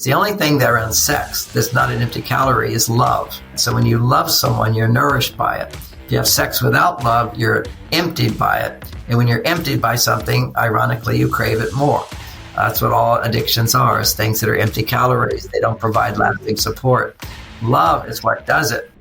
The only thing that around sex that's not an empty calorie is love. So when you love someone, you're nourished by it. If you have sex without love, you're emptied by it. And when you're emptied by something, ironically, you crave it more. That's what all addictions are, is things that are empty calories. They don't provide lasting support. Love is what does it.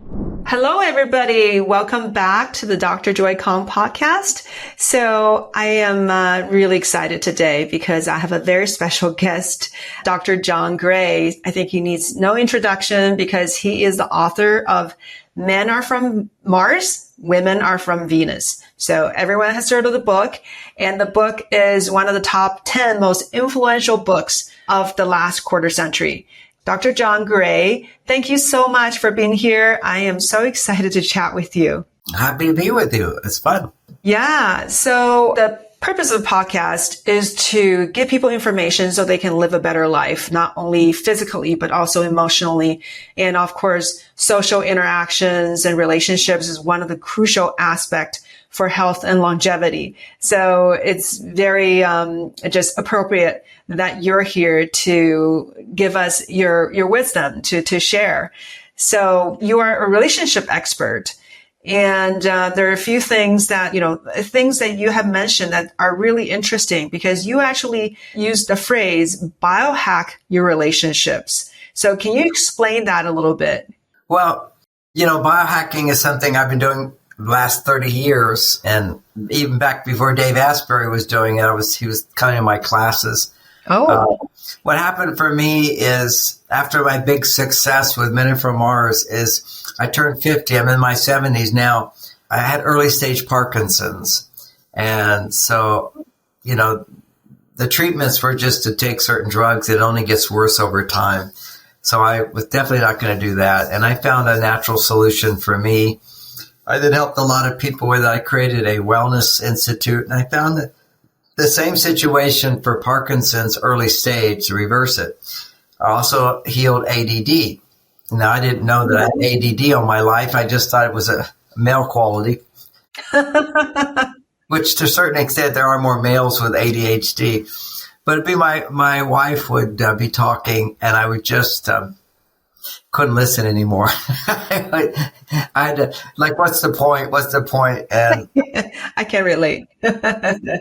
Hello, everybody. Welcome back to the Dr. Joy Kong podcast. So I am really excited today because I have a very special guest, Dr. John Gray. I think he needs no introduction because he is the author of Men Are From Mars, Women Are From Venus. So everyone has heard of the book, and the book is one of the top 10 most influential books of the last quarter century. Dr. John Gray, thank you so much for being here. I am so excited to chat with you. Happy to be with you. It's fun. Yeah. So the purpose of the podcast is to give people information so they can live a better life, not only physically, but also emotionally. And of course, social interactions and relationships is one of the crucial aspects for health and longevity. So it's very just appropriate that you're here to give us your wisdom to share. So you are a relationship expert. And there are a few things that, things that you have mentioned that are really interesting because you actually used the phrase biohack your relationships. So can you explain that a little bit? Well, biohacking is something I've been doing the last 30 years. And even back before Dave Asprey was doing it, he was coming to my classes. What happened for me is after my big success with Men Are From Mars is I turned 50. I'm in my 70s now. I had early stage Parkinson's. And so, the treatments were just to take certain drugs. It only gets worse over time. So I was definitely not going to do that. And I found a natural solution for me. I then helped a lot of people with it. I created a wellness institute, and I found that the same situation for Parkinson's early stage to reverse it. I also healed ADD. Now, I didn't know that I had ADD all my life. I just thought it was a male quality, which to a certain extent, there are more males with ADHD. But it'd be my wife would be talking, and I would just couldn't listen anymore. I had to, what's the point? What's the point? And I can relate.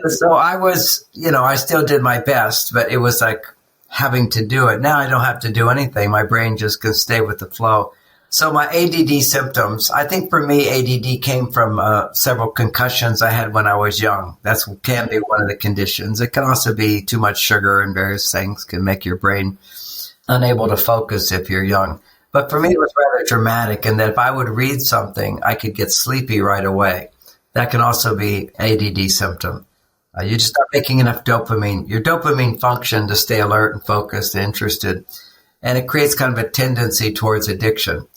So I was, I still did my best, but it was like having to do it. Now I don't have to do anything. My brain just can stay with the flow. So my ADD symptoms, I think for me, ADD came from several concussions I had when I was young. That can be one of the conditions. It can also be too much sugar and various things can make your brain unable to focus if you're young. But for me, it was rather dramatic in that if I would read something, I could get sleepy right away. That can also be ADD symptom. You just not making enough dopamine. Your dopamine function to stay alert and focused and interested. And it creates kind of a tendency towards addiction.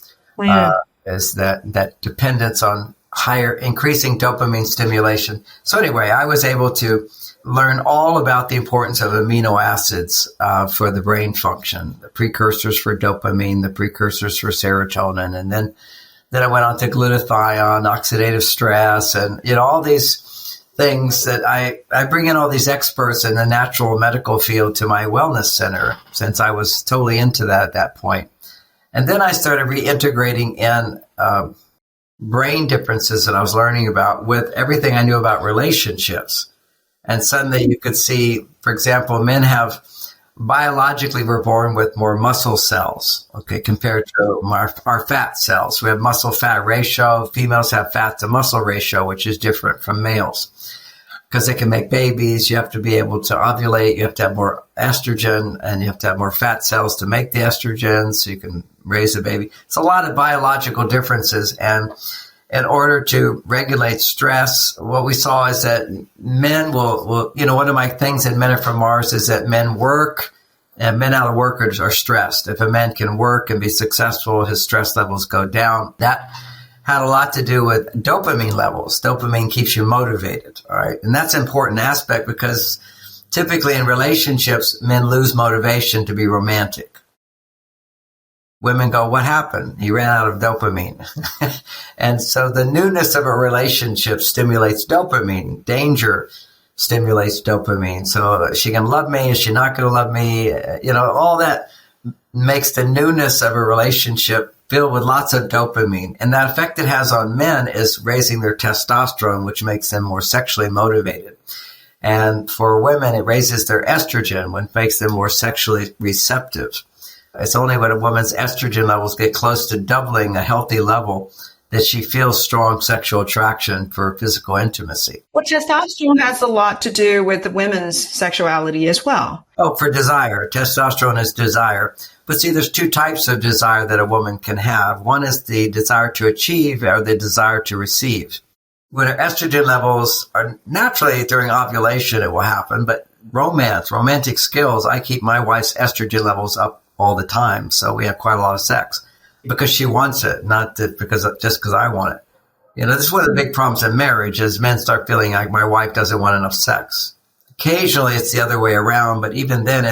Is that dependence on increasing dopamine stimulation. So anyway, I was able to learn all about the importance of amino acids for the brain function, the precursors for dopamine, the precursors for serotonin. And then I went on to glutathione, oxidative stress, and, all these things that I bring in all these experts in the natural medical field to my wellness center since I was totally into that at that point. And then I started reintegrating in brain differences that I was learning about with everything I knew about relationships. And suddenly you could see, for example, men have biologically we're born with more muscle cells, compared to our fat cells. We have muscle fat ratio. Females have fat to muscle ratio, which is different from males. Because they can make babies, you have to be able to ovulate, you have to have more estrogen, and you have to have more fat cells to make the estrogen so you can raise a baby. It's a lot of biological differences, and in order to regulate stress, what we saw is that men will one of my things in Men Are From Mars is that men work, and men out of work are stressed. If a man can work and be successful, his stress levels go down. That had a lot to do with dopamine levels. Dopamine keeps you motivated, all right? And that's an important aspect because typically in relationships, men lose motivation to be romantic. Women go, what happened? He ran out of dopamine. And so the newness of a relationship stimulates dopamine. Danger stimulates dopamine. So she can love me. Is she not going to love me? All that makes the newness of a relationship filled with lots of dopamine. And that effect it has on men is raising their testosterone, which makes them more sexually motivated. And for women, it raises their estrogen, which makes them more sexually receptive. It's only when a woman's estrogen levels get close to doubling a healthy level that she feels strong sexual attraction for physical intimacy. Well, testosterone has a lot to do with women's sexuality as well. Oh, for desire. Testosterone is desire. But see, there's two types of desire that a woman can have. One is the desire to achieve or the desire to receive. When her estrogen levels are naturally during ovulation, it will happen. But romantic skills, I keep my wife's estrogen levels up all the time. So we have quite a lot of sex because she wants it, not just because I want it. You know, this is one of the big problems in marriage is men start feeling like my wife doesn't want enough sex. Occasionally it's the other way around, but even then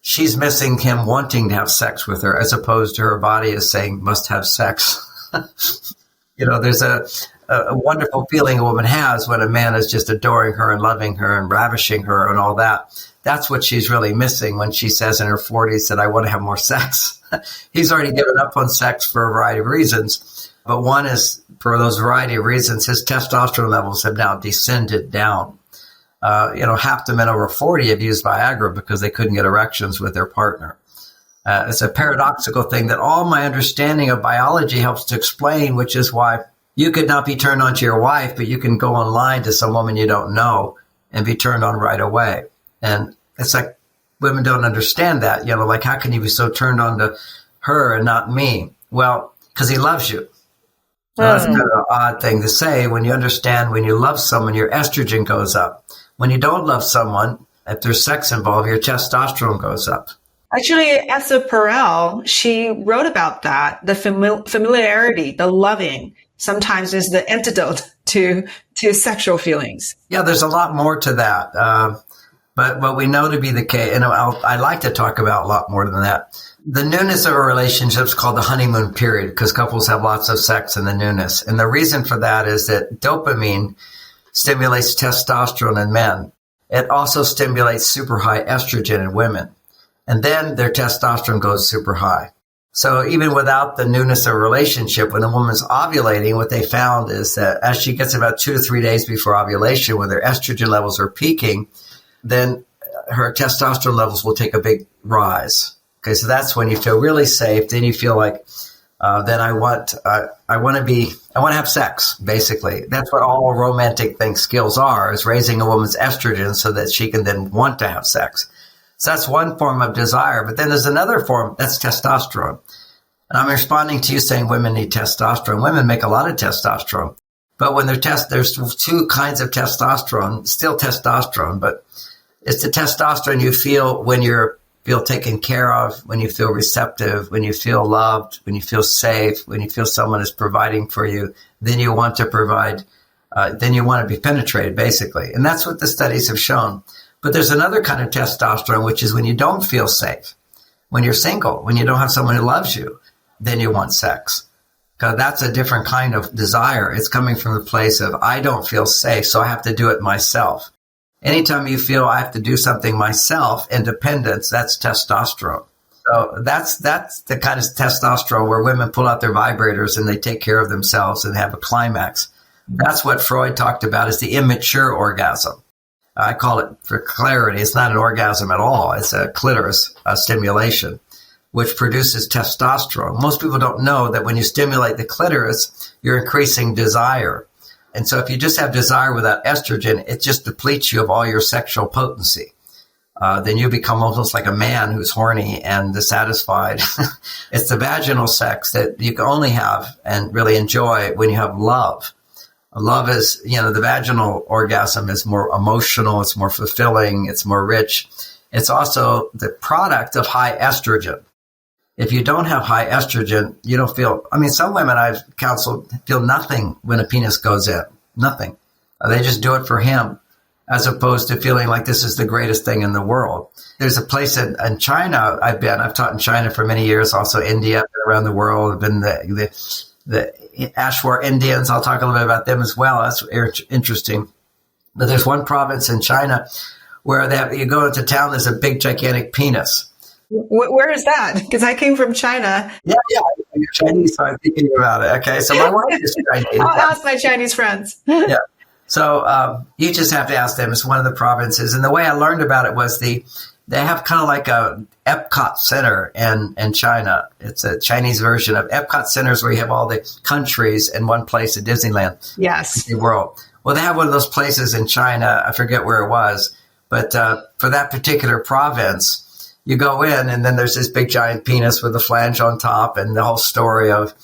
she's missing him wanting to have sex with her as opposed to her body is saying must have sex. You know, there's a wonderful feeling a woman has when a man is just adoring her and loving her and ravishing her and all that. That's what she's really missing when she says in her 40s that I want to have more sex. He's already given up on sex for a variety of reasons. But one is, for those variety of reasons, his testosterone levels have now descended down. Half the men over 40 have used Viagra because they couldn't get erections with their partner. It's a paradoxical thing that all my understanding of biology helps to explain, which is why you could not be turned on to your wife, but you can go online to some woman you don't know and be turned on right away. And it's like women don't understand that, like how can you be so turned on to her and not me? Well, because he loves you. That's kind of an odd thing to say. When you understand, when you love someone, your estrogen goes up. When you don't love someone, if there's sex involved, your testosterone goes up. Actually, Esther Perel, she wrote about that. The familiarity, the loving, sometimes is the antidote to sexual feelings. Yeah, there's a lot more to that. But what we know to be the case, I like to talk about a lot more than that. The newness of a relationship is called the honeymoon period because couples have lots of sex in the newness. And the reason for that is that dopamine stimulates testosterone in men. It also stimulates super high estrogen in women. And then their testosterone goes super high. So even without the newness of a relationship, when a woman's ovulating, what they found is that as she gets about 2 to 3 days before ovulation, when their estrogen levels are peaking, then her testosterone levels will take a big rise. Okay, so that's when you feel really safe. Then you feel like, then I want to have sex, basically. That's what all romantic skills are, is raising a woman's estrogen so that she can then want to have sex. So that's one form of desire. But then there's another form, that's testosterone. And I'm responding to you saying women need testosterone. Women make a lot of testosterone. But when there's two kinds of testosterone, still testosterone, but it's the testosterone you feel when you feel taken care of, when you feel receptive, when you feel loved, when you feel safe, when you feel someone is providing for you, then you want to provide, then you want to be penetrated, basically. And that's what the studies have shown. But there's another kind of testosterone, which is when you don't feel safe, when you're single, when you don't have someone who loves you, then you want sex. Because that's a different kind of desire. It's coming from the place of, I don't feel safe, so I have to do it myself. Anytime you feel I have to do something myself, independence, that's testosterone. So that's the kind of testosterone where women pull out their vibrators and they take care of themselves and have a climax. That's what Freud talked about as the immature orgasm. I call it, for clarity, it's not an orgasm at all. It's a clitoris stimulation, which produces testosterone. Most people don't know that when you stimulate the clitoris, you're increasing desire. And so if you just have desire without estrogen, it just depletes you of all your sexual potency. Then you become almost like a man who's horny and dissatisfied. It's the vaginal sex that you can only have and really enjoy when you have love. Love is, the vaginal orgasm is more emotional, it's more fulfilling, it's more rich. It's also the product of high estrogen. If you don't have high estrogen, you don't feel, some women I've counseled feel nothing when a penis goes in, nothing. They just do it for him, as opposed to feeling like this is the greatest thing in the world. There's a place in China I've taught in China for many years, also India, around the world. I've been the Ashwar Indians. I'll talk a little bit about them as well. That's interesting. But there's one province in China where you go into town, there's a big gigantic penis. Where is that? Because I came from China. Yeah, you're Chinese, so I'm thinking about it. Okay, so my wife is Chinese. I'll ask my Chinese friends. Yeah. So you just have to ask them. It's one of the provinces. And the way I learned about it was they have kind of like a Epcot Center in China. It's a Chinese version of Epcot Centers where you have all the countries in one place at Disneyland. Yes. The world. Well, they have one of those places in China. I forget where it was. But for that particular province, you go in and then there's this big giant penis with a flange on top and the whole story of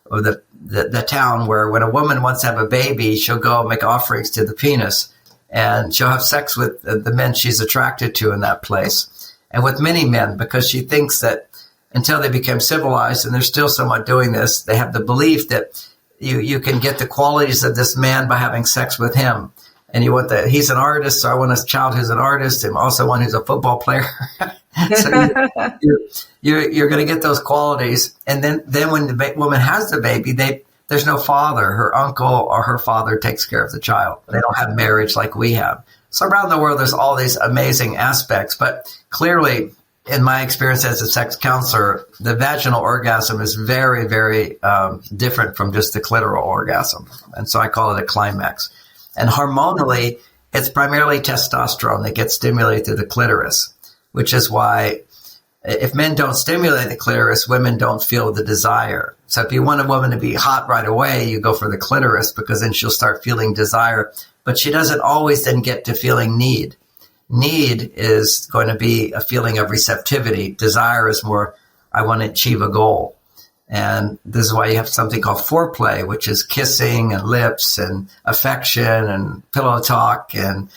the town where when a woman wants to have a baby, she'll go make offerings to the penis and she'll have sex with the men she's attracted to in that place and with many men because she thinks that until they become civilized, and they're still somewhat doing this, they have the belief that you can get the qualities of this man by having sex with him. And you want that he's an artist, so I want a child who's an artist and also one who's a football player. So you're going to get those qualities. And then when the woman has the baby, there's no father. Her uncle or her father takes care of the child. They don't have marriage like we have. So around the world, there's all these amazing aspects. But clearly, in my experience as a sex counselor, the vaginal orgasm is very, very different from just the clitoral orgasm. And so I call it a climax. And hormonally, it's primarily testosterone that gets stimulated through the clitoris, which is why if men don't stimulate the clitoris, women don't feel the desire. So if you want a woman to be hot right away, you go for the clitoris because then she'll start feeling desire. But she doesn't always then get to feeling need. Need is going to be a feeling of receptivity. Desire is more, I want to achieve a goal. And this is why you have something called foreplay, which is kissing and lips and affection and pillow talk and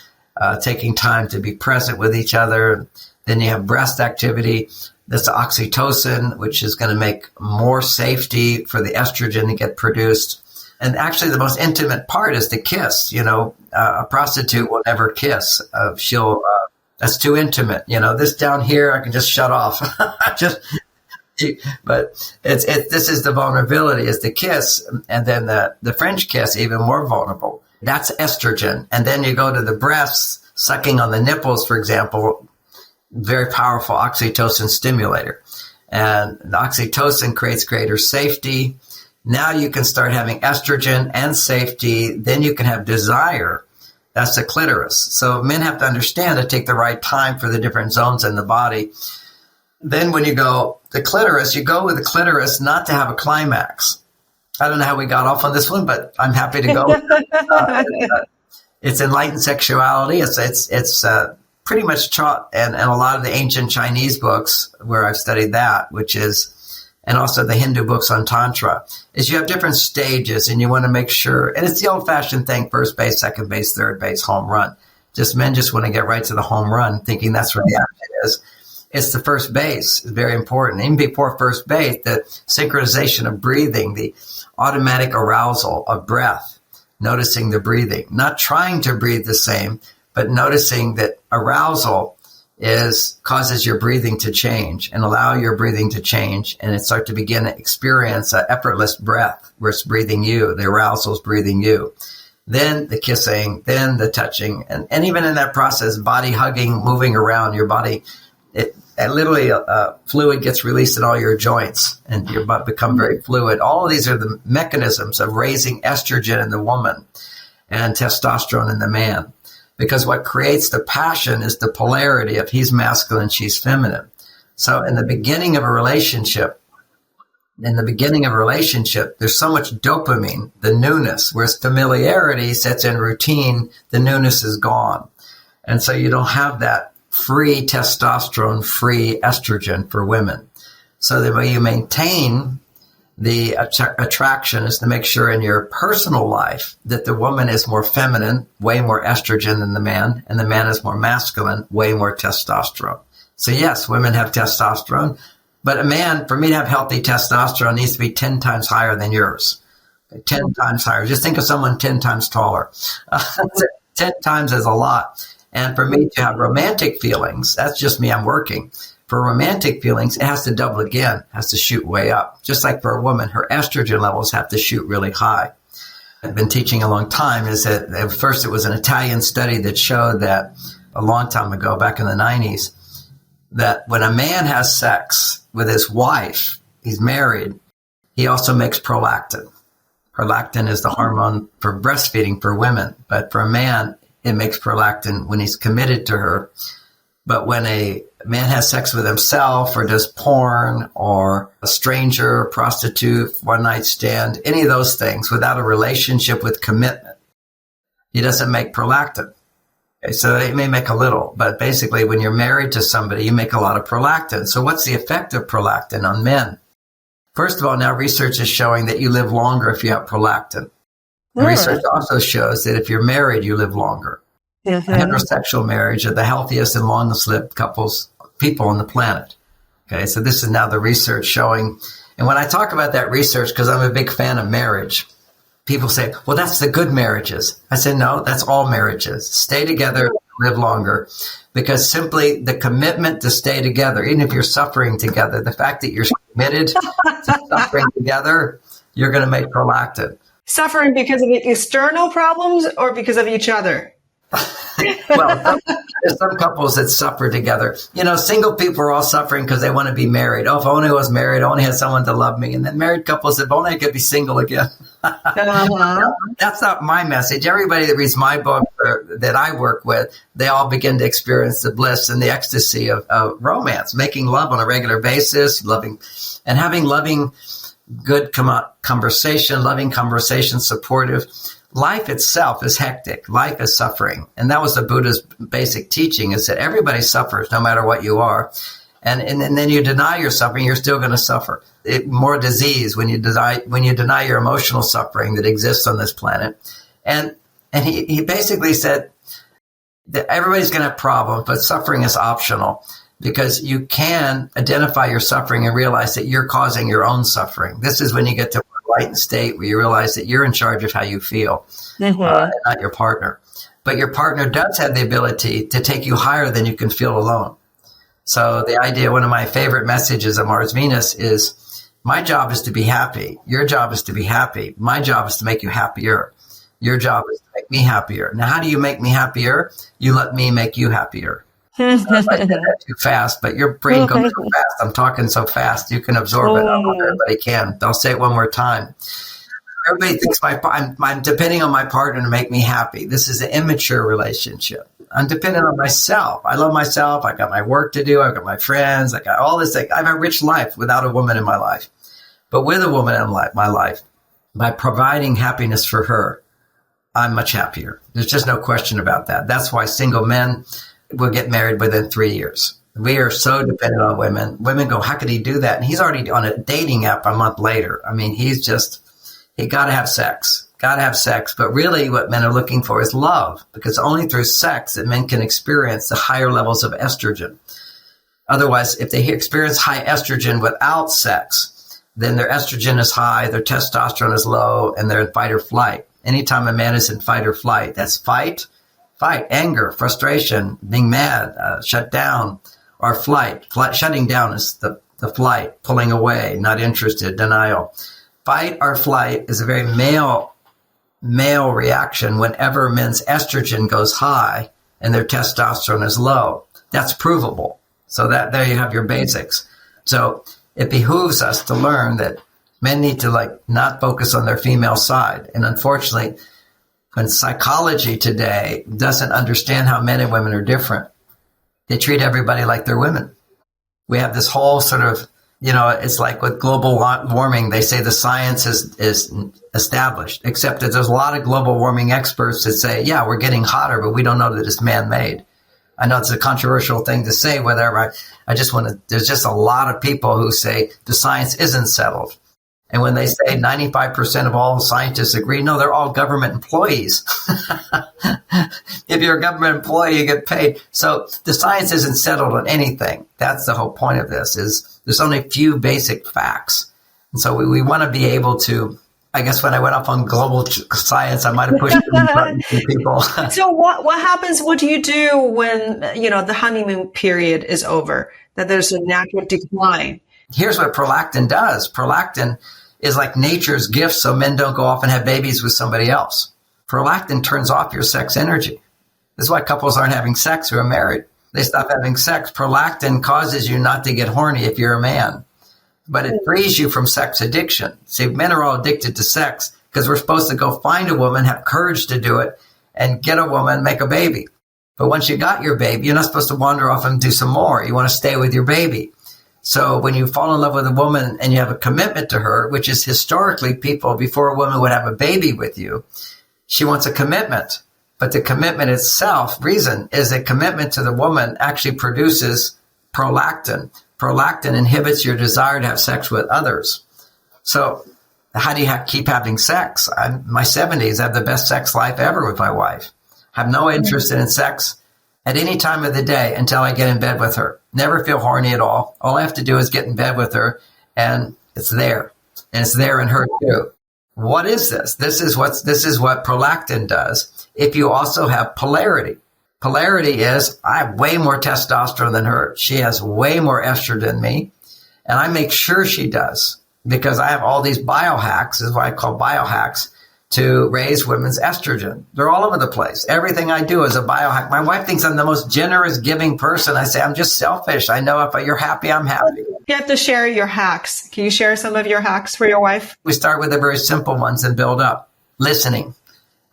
taking time to be present with each other. Then you have breast activity. That's oxytocin, which is going to make more safety for the estrogen to get produced. And actually, the most intimate part is the kiss. You know, a prostitute will never kiss. That's too intimate. You know, this down here, I can just shut off. But this is the vulnerability, is the kiss. And then the French kiss, even more vulnerable. That's estrogen. And then you go to the breasts, sucking on the nipples, for example, very powerful oxytocin stimulator. And the oxytocin creates greater safety. Now you can start having estrogen and safety. Then you can have desire. That's the clitoris. So men have to understand to take the right time for the different zones in the body. Then when you go the clitoris, you go with the clitoris not to have a climax. I don't know how we got off on this one, but I'm happy to go. It's enlightened sexuality. It's pretty much taught, and a lot of the ancient Chinese books where I've studied that, and also the Hindu books on Tantra, is you have different stages and you want to make sure, and it's the old fashioned thing, first base, second base, third base, home run. Men just want to get right to the home run, thinking that's where the action is. It's the first base. It's very important. Even before first base, the synchronization of breathing, the automatic arousal of breath, noticing the breathing, not trying to breathe the same, but noticing that arousal causes your breathing to change and allow your breathing to change. And it start to begin to experience an effortless breath where it's breathing you. The arousal is breathing you. Then the kissing, then the touching. And even in that process, body hugging, moving around your body, it literally fluid gets released in all your joints and your butt become very fluid. All of these are the mechanisms of raising estrogen in the woman and testosterone in the man. Because what creates the passion is the polarity of he's masculine, she's feminine. So in the beginning of a relationship, there's so much dopamine, the newness, whereas familiarity sets in routine, the newness is gone. And so you don't have that free testosterone, free estrogen for women. So the way you maintain the attraction is to make sure in your personal life that the woman is more feminine, way more estrogen than the man, and the man is more masculine, way more testosterone. So yes, women have testosterone, but a man, for me to have healthy testosterone, needs to be 10 times higher than yours. 10 times higher. Just think of someone 10 times taller. 10 times is a lot. And for me to have romantic feelings, that's just me, I'm working. For romantic feelings, it has to double again, has to shoot way up. Just like for a woman, her estrogen levels have to shoot really high. I've been teaching a long time is that at first it was an Italian study that showed that a long time ago, back in the 90s, that when a man has sex with his wife, he's married, he also makes prolactin. Prolactin is the hormone for breastfeeding for women, but for a man, it makes prolactin when he's committed to her. But when a man has sex with himself or does porn or a stranger, prostitute, one-night stand, any of those things without a relationship with commitment, he doesn't make prolactin. Okay, so he may make a little, but basically when you're married to somebody, you make a lot of prolactin. So what's the effect of prolactin on men? First of all, now research is showing that you live longer if you have prolactin. And research also shows that if you're married, you live longer. Heterosexual marriage are the healthiest and longest-lived people on the planet. Okay, so this is now the research showing. And when I talk about that research, because I'm a big fan of marriage, people say, well, that's the good marriages. I say, no, that's all marriages. Stay together, live longer. Because simply the commitment to stay together, even if you're suffering together, the fact that you're committed to suffering together, you're going to make prolactin. Suffering because of external problems or because of each other? Well, there's some couples that suffer together. You know, single people are all suffering because they want to be married. Oh, if only I was married, I only had someone to love me. And then married couples, if only I could be single again. That's not my message. Everybody that reads my book that I work with, they all begin to experience the bliss and the ecstasy of romance, making love on a regular basis, loving and having loving, good conversation, loving conversation, supportive. Life itself is hectic. Life is suffering. And that was the Buddha's basic teaching, is that everybody suffers no matter what you are. And then you deny your suffering, you're still going to suffer. More disease when you deny your emotional suffering that exists on this planet. And he basically said that everybody's going to have problems, but suffering is optional because you can identify your suffering and realize that you're causing your own suffering. This is when you get to enlightened state where you realize that you're in charge of how you feel, not your partner. But your partner does have the ability to take you higher than you can feel alone. So the idea, one of my favorite messages of Mars Venus is, my job is to be happy. Your job is to be happy. My job is to make you happier. Your job is to make me happier. Now, how do you make me happier? You let me make you happier. I said that too fast, but your brain goes so fast. I'm talking so fast, you can absorb it. I don't know if everybody can. I'll say it one more time. Everybody thinks I'm depending on my partner to make me happy. This is an immature relationship. I'm dependent on myself. I love myself. I got my work to do. I've got my friends. I got all this. I have a rich life without a woman in my life. But with a woman in my life, by providing happiness for her, I'm much happier. There's just no question about that. That's why single men will get married within 3 years. We are so dependent on women. Women go, how could he do that? And he's already on a dating app a month later. I mean, he got to have sex. But really what men are looking for is love, because only through sex that men can experience the higher levels of estrogen. Otherwise, if they experience high estrogen without sex, then their estrogen is high, their testosterone is low, and they're in fight or flight. Anytime a man is in fight or flight, that's fight, anger, frustration, being mad, shut down, or flight. Shutting down is the flight, pulling away, not interested, denial. Fight or flight is a very male reaction whenever men's estrogen goes high and their testosterone is low. That's provable. So that there you have your basics. So it behooves us to learn that men need to not focus on their female side. And unfortunately, when psychology today doesn't understand how men and women are different, they treat everybody like they're women. We have this whole sort of, it's like with global warming, they say the science is established, except that there's a lot of global warming experts that say, yeah, we're getting hotter, but we don't know that it's man-made. I know it's a controversial thing to say, whatever. There's just a lot of people who say the science isn't settled. And when they say 95% of all scientists agree, no, they're all government employees. If you're a government employee, you get paid. So the science isn't settled on anything. That's the whole point of this, is there's only a few basic facts. And so we want to be able to, I guess when I went up on global science, I might have pushed people. So what happens? What do you do when, the honeymoon period is over, that there's a natural decline? Here's what prolactin does. Prolactin is like nature's gift so men don't go off and have babies with somebody else. Prolactin turns off your sex energy. This is why couples aren't having sex who are married. They stop having sex. Prolactin causes you not to get horny if you're a man, but it frees you from sex addiction. See, men are all addicted to sex because we're supposed to go find a woman, have courage to do it, and get a woman, make a baby. But once you got your baby, you're not supposed to wander off and do some more. You want to stay with your baby. So when you fall in love with a woman and you have a commitment to her, which is historically people, before a woman would have a baby with you, she wants a commitment. But the commitment itself, reason, is a commitment to the woman actually produces prolactin. Prolactin inhibits your desire to have sex with others. So how do you keep having sex? I'm in my 70s. I have the best sex life ever with my wife. I have no interest in sex at any time of the day until I get in bed with her. Never feel horny at all. All I have to do is get in bed with her, and it's there. And it's there in her too. What is this? This is what prolactin does. If you also have polarity. Polarity is I have way more testosterone than her. She has way more estrogen than me. And I make sure she does because I have all these biohacks, is what I call biohacks, to raise women's estrogen. They're all over the place. Everything I do is a biohack. My wife thinks I'm the most generous, giving person. I say, I'm just selfish. I know if you're happy, I'm happy. You have to share your hacks. Can you share some of your hacks for your wife? We start with the very simple ones and build up. Listening.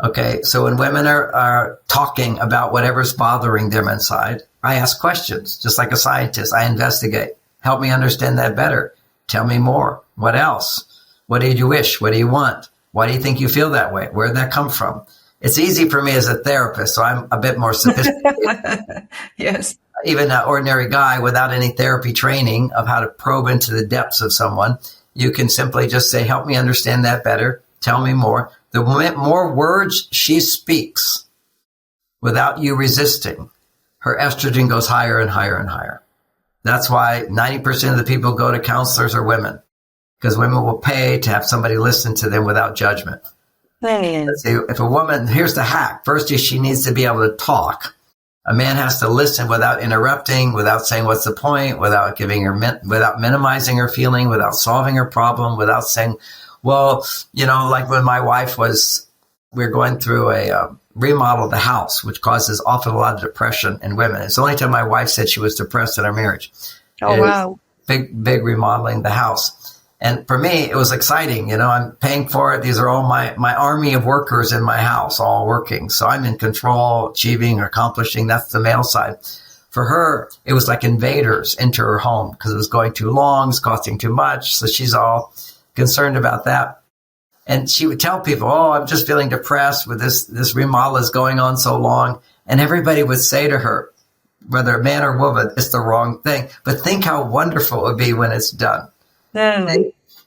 Okay, so when women are talking about whatever's bothering them inside, I ask questions, just like a scientist. I investigate. Help me understand that better. Tell me more. What else? What did you wish? What do you want? Why do you think you feel that way? Where did that come from? It's easy for me as a therapist, so I'm a bit more sophisticated. Yes. Even an ordinary guy without any therapy training of how to probe into the depths of someone, you can simply just say, help me understand that better. Tell me more. The more words she speaks without you resisting, her estrogen goes higher and higher and higher. That's why 90% of the people go to counselors are women. Because women will pay to have somebody listen to them without judgment. See, if a woman, here's the hack. First, she needs to be able to talk. A man has to listen without interrupting, without saying what's the point, without without minimizing her feeling, without solving her problem, without saying, well, like when my wife we were going through a remodel of the house, which causes often a lot of depression in women. It's the only time my wife said she was depressed in our marriage. Oh, wow. Big remodeling the house. And for me, it was exciting. I'm paying for it. These are all my army of workers in my house, all working. So I'm in control, achieving, accomplishing. That's the male side. For her, it was like invaders into her home because it was going too long, it's costing too much. So she's all concerned about that. And she would tell people, I'm just feeling depressed with this remodel is going on so long. And everybody would say to her, whether a man or woman, it's the wrong thing. But think how wonderful it would be when it's done.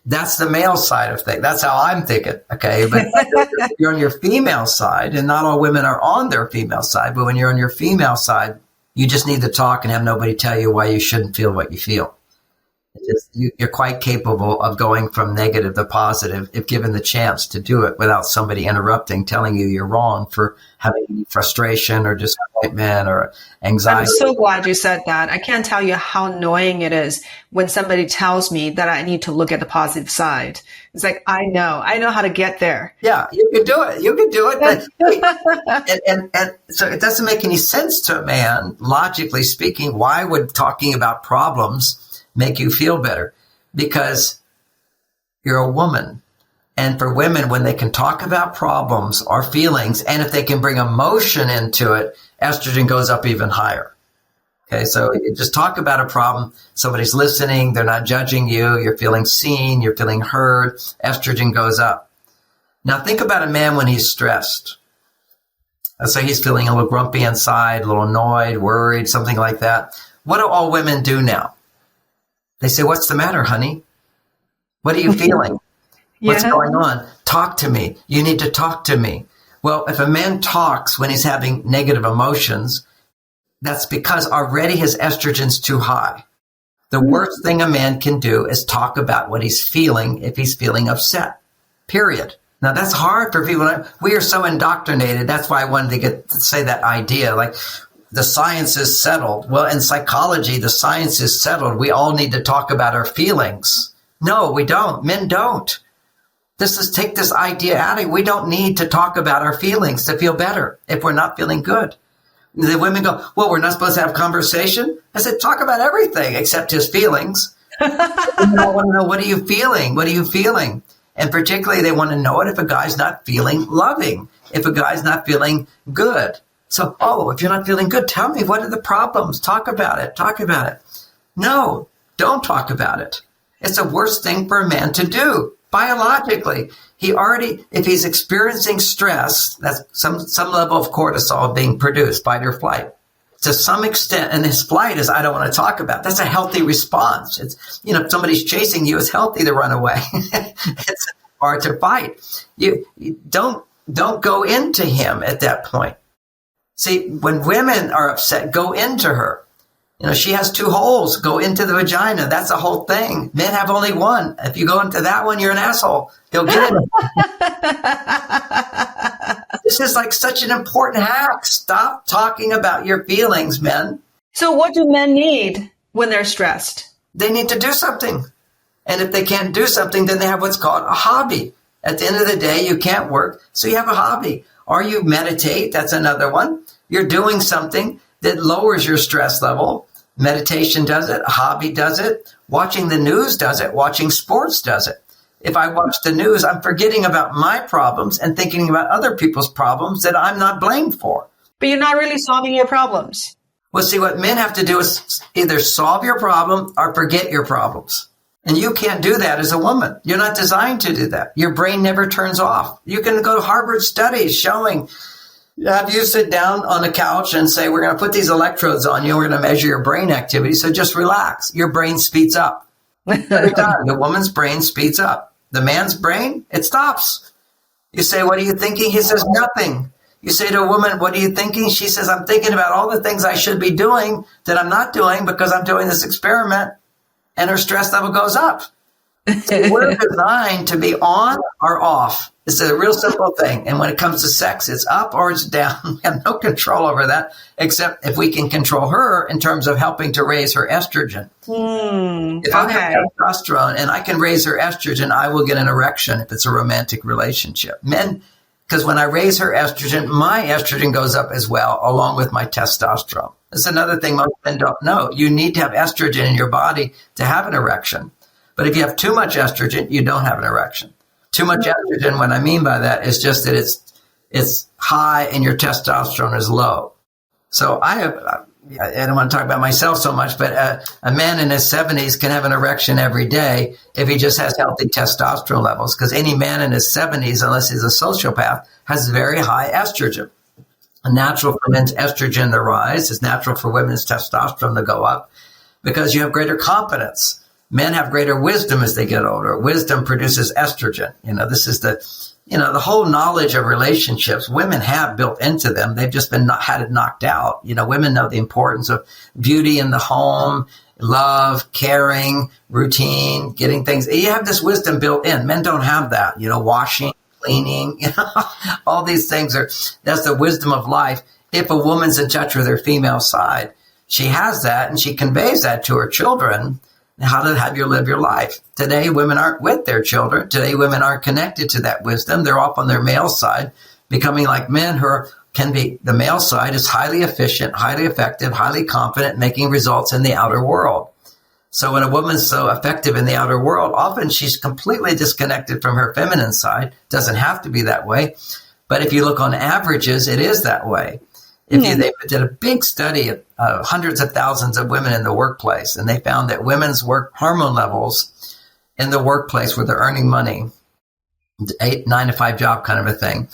That's the male side of things. That's how I'm thinking. Okay. But you're on your female side, and not all women are on their female side. But when you're on your female side, you just need to talk and have nobody tell you why you shouldn't feel what you feel. You're quite capable of going from negative to positive if given the chance to do it without somebody interrupting, telling you you're wrong for having frustration or disappointment or anxiety. I'm so glad you said that. I can't tell you how annoying it is when somebody tells me that I need to look at the positive side. It's like, I know how to get there. Yeah, you can do it. You can do it. and so it doesn't make any sense to a man, logically speaking. Why would talking about problems make you feel better? Because you're a woman. And for women, when they can talk about problems or feelings, and if they can bring emotion into it, estrogen goes up even higher. Okay, so you just talk about a problem, somebody's listening, they're not judging you, you're feeling seen, you're feeling heard, estrogen goes up. Now think about a man when he's stressed. Let's say he's feeling a little grumpy inside, a little annoyed, worried, something like that. What do all women do now? They say, what's the matter, honey? What are you feeling? What's going on? Talk to me. You need to talk to me. Well, if a man talks when he's having negative emotions, that's because already his estrogen's too high. The worst thing a man can do is talk about what he's feeling if he's feeling upset, period. Now, that's hard for people. We are so indoctrinated. That's why I wanted to say that idea. Like, the science is settled. Well, in psychology, the science is settled. We all need to talk about our feelings. No, we don't. Men don't. Take this idea out of it. We don't need to talk about our feelings to feel better if we're not feeling good. The women go, well, we're not supposed to have conversation. I said, talk about everything except his feelings. I want to know, what are you feeling? What are you feeling? And particularly they want to know it if a guy's not feeling loving, if a guy's not feeling good. So, if you're not feeling good, tell me, what are the problems? Talk about it. Talk about it. No, don't talk about it. It's the worst thing for a man to do. Biologically, if he's experiencing stress, that's some level of cortisol being produced, fight or flight, to some extent, and his flight is, I don't want to talk about. That's a healthy response. It's, if somebody's chasing you, it's healthy to run away. Or to fight. You don't go into him at that point. See, when women are upset, go into her. She has 2 holes, go into the vagina. That's the whole thing. Men have only one. If you go into that one, you're an asshole. Go get it. This is like such an important hack. Stop talking about your feelings, men. So what do men need when they're stressed? They need to do something. And if they can't do something, then they have what's called a hobby. At the end of the day, you can't work, so you have a hobby. Or you meditate. That's another one. You're doing something that lowers your stress level. Meditation does it. A hobby does it. Watching the news does it. Watching sports does it. If I watch the news, I'm forgetting about my problems and thinking about other people's problems that I'm not blamed for. But you're not really solving your problems. Well, see, what men have to do is either solve your problem or forget your problems. And you can't do that as a woman. You're not designed to do that. Your brain never turns off. You can go to Harvard studies showing, have you sit down on a couch and say, we're going to put these electrodes on you. We're going to measure your brain activity. So just relax. Your brain speeds up. Every time. The woman's brain speeds up. The man's brain, it stops. You say, what are you thinking? He says, nothing. You say to a woman, what are you thinking? She says, I'm thinking about all the things I should be doing that I'm not doing because I'm doing this experiment. And her stress level goes up. So we're designed to be on or off. It's a real simple thing. And when it comes to sex, it's up or it's down. We have no control over that, except if we can control her in terms of helping to raise her estrogen. If I have testosterone and I can raise her estrogen, I will get an erection if it's a romantic relationship. Men, because when I raise her estrogen, my estrogen goes up as well, along with my testosterone. That's another thing most men don't know. You need to have estrogen in your body to have an erection. But if you have too much estrogen, you don't have an erection. Too much estrogen, what I mean by that is just that it's high and your testosterone is low. So I don't want to talk about myself so much, but a man in his 70s can have an erection every day if he just has healthy testosterone levels, because any man in his 70s, unless he's a sociopath, has very high estrogen. It's natural for men's estrogen to rise. It's natural for women's testosterone to go up because you have greater confidence. Men have greater wisdom as they get older. Wisdom produces estrogen. This is the whole knowledge of relationships women have built into them. They've just had it knocked out. Women know the importance of beauty in the home, love, caring, routine, getting things. You have this wisdom built in. Men don't have that. Washing, cleaning, all these things that's the wisdom of life. If a woman's in touch with her female side, she has that and she conveys that to her children. How to have you live your life. Today, women aren't with their children. Today, women aren't connected to that wisdom. They're off on their male side, becoming like men who can be, the male side is highly efficient, highly effective, highly confident, making results in the outer world. So when a woman's so effective in the outer world, often she's completely disconnected from her feminine side. Doesn't have to be that way. But if you look on averages, it is that way. They did a big study of hundreds of thousands of women in the workplace, and they found that women's work hormone levels in the workplace where they're earning money, 9 to 5 job kind of a thing,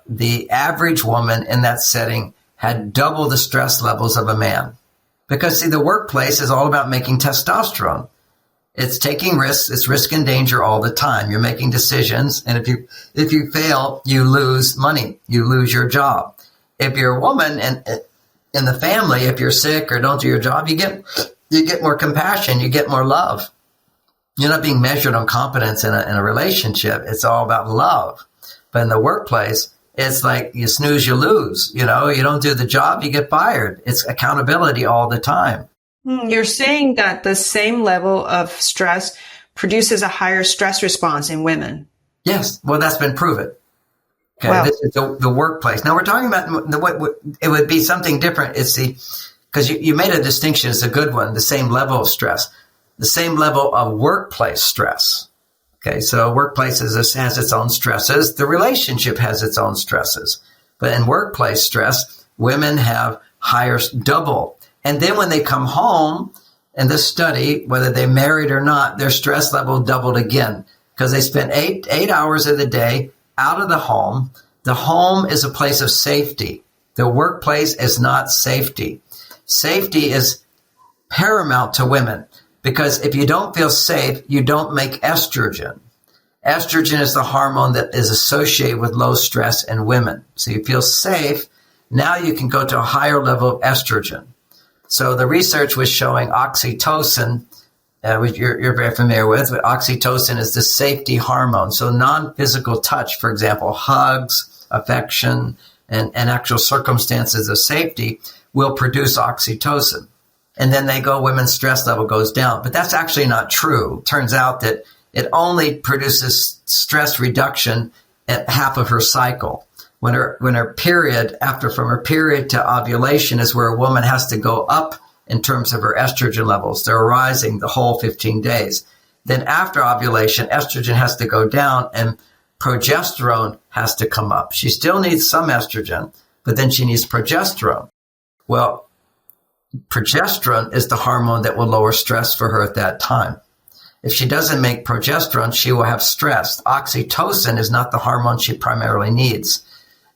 the average woman in that setting had double the stress levels of a man. Because, see, the workplace is all about making testosterone. It's taking risks. It's risk and danger all the time. You're making decisions, and if you fail, you lose money. You lose your job. If you're a woman and in the family, if you're sick or don't do your job, you get more compassion, you get more love. You're not being measured on competence in a relationship. It's all about love. But in the workplace, it's like you snooze, you lose. You don't do the job, you get fired. It's accountability all the time. You're saying that the same level of stress produces a higher stress response in women. Yes. Well, that's been proven. Okay, wow. this is the workplace. Now we're talking about it would be something different. It's because you made a distinction. It's a good one. The same level of stress, the same level of workplace stress. Okay, so workplace has its own stresses. The relationship has its own stresses. But in workplace stress, women have higher double. And then when they come home, in this study, whether they're married or not, their stress level doubled again because they spent eight hours of the day out of the home. The home is a place of safety. The workplace is not safety. Safety is paramount to women because if you don't feel safe, you don't make estrogen. Estrogen is the hormone that is associated with low stress in women. So you feel safe. Now you can go to a higher level of estrogen. So the research was showing oxytocin, which you're very familiar with. But oxytocin is the safety hormone. So non-physical touch, for example, hugs, affection, and actual circumstances of safety will produce oxytocin. And then women's stress level goes down. But that's actually not true. Turns out that it only produces stress reduction at half of her cycle. When her period, from her period to ovulation is where a woman has to go up in terms of her estrogen levels. They're rising the whole 15 days. Then after ovulation, estrogen has to go down and progesterone has to come up. She still needs some estrogen, but then she needs progesterone. Well, progesterone is the hormone that will lower stress for her at that time. If she doesn't make progesterone, she will have stress. Oxytocin is not the hormone she primarily needs.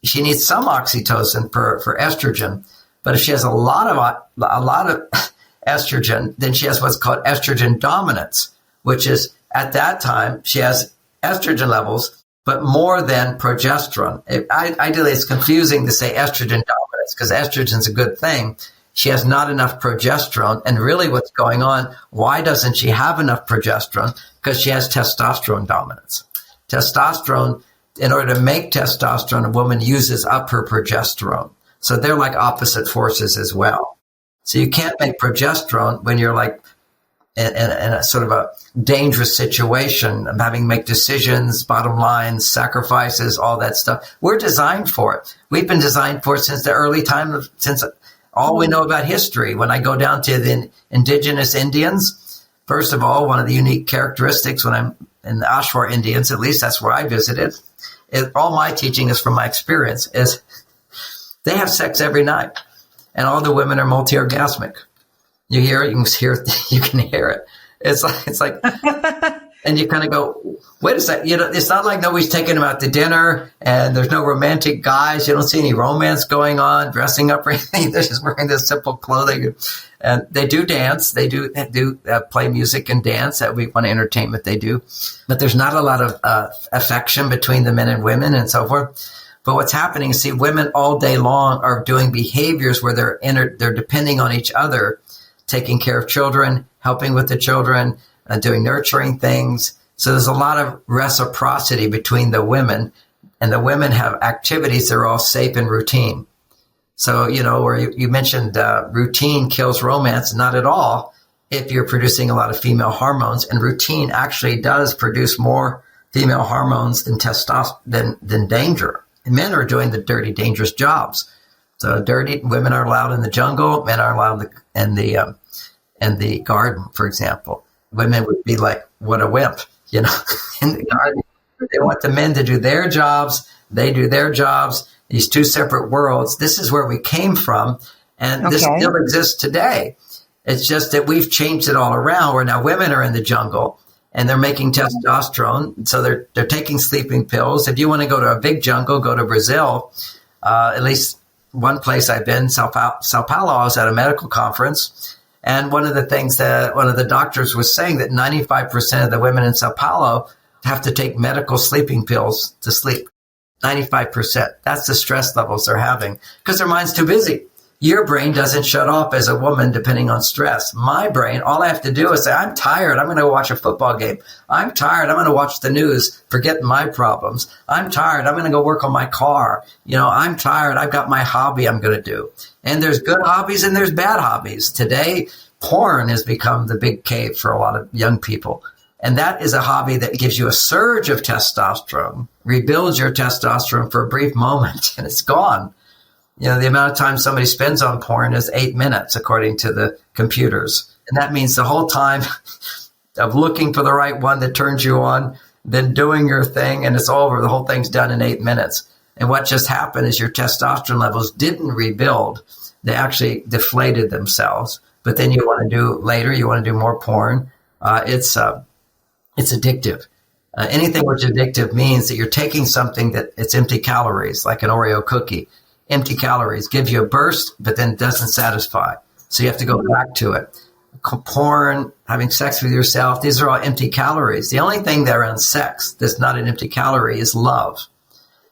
She needs some oxytocin for estrogen, but if she has a lot of estrogen, then she has what's called estrogen dominance, which is at that time she has estrogen levels, but more than progesterone. Ideally, it's confusing to say estrogen dominance because estrogen is a good thing. She has not enough progesterone, and really what's going on, why doesn't she have enough progesterone? Because she has testosterone dominance. Testosterone, in order to make testosterone, a woman uses up her progesterone. So they're like opposite forces as well. So you can't make progesterone when you're like in a sort of a dangerous situation of having to make decisions, bottom lines, sacrifices, all that stuff. We're designed for it. We've been designed for it since the early time, since all we know about history. When I go down to the indigenous Indians, first of all, one of the unique characteristics when I'm in the Ashwar Indians, at least that's where I visited, all my teaching is from my experience, is they have sex every night, and all the women are multi-orgasmic. You hear it, you can hear it. It's like, and you kind of go, wait a second, it's not like nobody's taking them out to dinner, and there's no romantic guys. You don't see any romance going on, dressing up or anything. They're just wearing this simple clothing, and they do dance. They do play music and dance. That we want entertainment. They do, but there's not a lot of affection between the men and women and so forth. But what's happening is, women all day long are doing behaviors where they're depending on each other, taking care of children, helping with the children, doing nurturing things. So there's a lot of reciprocity between the women, and the women have activities that are all safe and routine. So, where you mentioned routine kills romance, not at all if you're producing a lot of female hormones, and routine actually does produce more female hormones than testosterone, than danger. And men are doing the dirty, dangerous jobs. So women are allowed in the jungle, men are allowed in the garden, for example. Women would be like, what a wimp, in the garden. They want the men to do their jobs. They do their jobs. These two separate worlds. This is where we came from. And This still exists today. It's just that we've changed it all around where now women are in the jungle and they're making testosterone. So they're taking sleeping pills. If you want to go to a big jungle, go to Brazil. At least one place I've been, Sao Paulo, I was at a medical conference. And one of the things that one of the doctors was saying that 95% of the women in Sao Paulo have to take medical sleeping pills to sleep. 95%. That's the stress levels they're having because their mind's too busy. Your brain doesn't shut off as a woman depending on stress. My brain, all I have to do is say, I'm tired. I'm going to go watch a football game. I'm tired. I'm going to watch the news. Forget my problems. I'm tired. I'm going to go work on my car. I'm tired. I've got my hobby I'm going to do. And there's good hobbies and there's bad hobbies. Today, porn has become the big cave for a lot of young people. And that is a hobby that gives you a surge of testosterone, rebuilds your testosterone for a brief moment, and it's gone. You know, the amount of time somebody spends on porn is 8 minutes, according to the computers. And that means the whole time of looking for the right one that turns you on, then doing your thing, and it's over. The whole thing's done in 8 minutes. And what just happened is your testosterone levels didn't rebuild. They actually deflated themselves. But then you want to do later, you want to do more porn. It's addictive. Anything which addictive means that you're taking something that it's empty calories, like an Oreo cookie. Empty calories give you a burst, but then it doesn't satisfy. So you have to go back to it. Porn, having sex with yourself, these are all empty calories. The only thing there on sex that's not an empty calorie is love.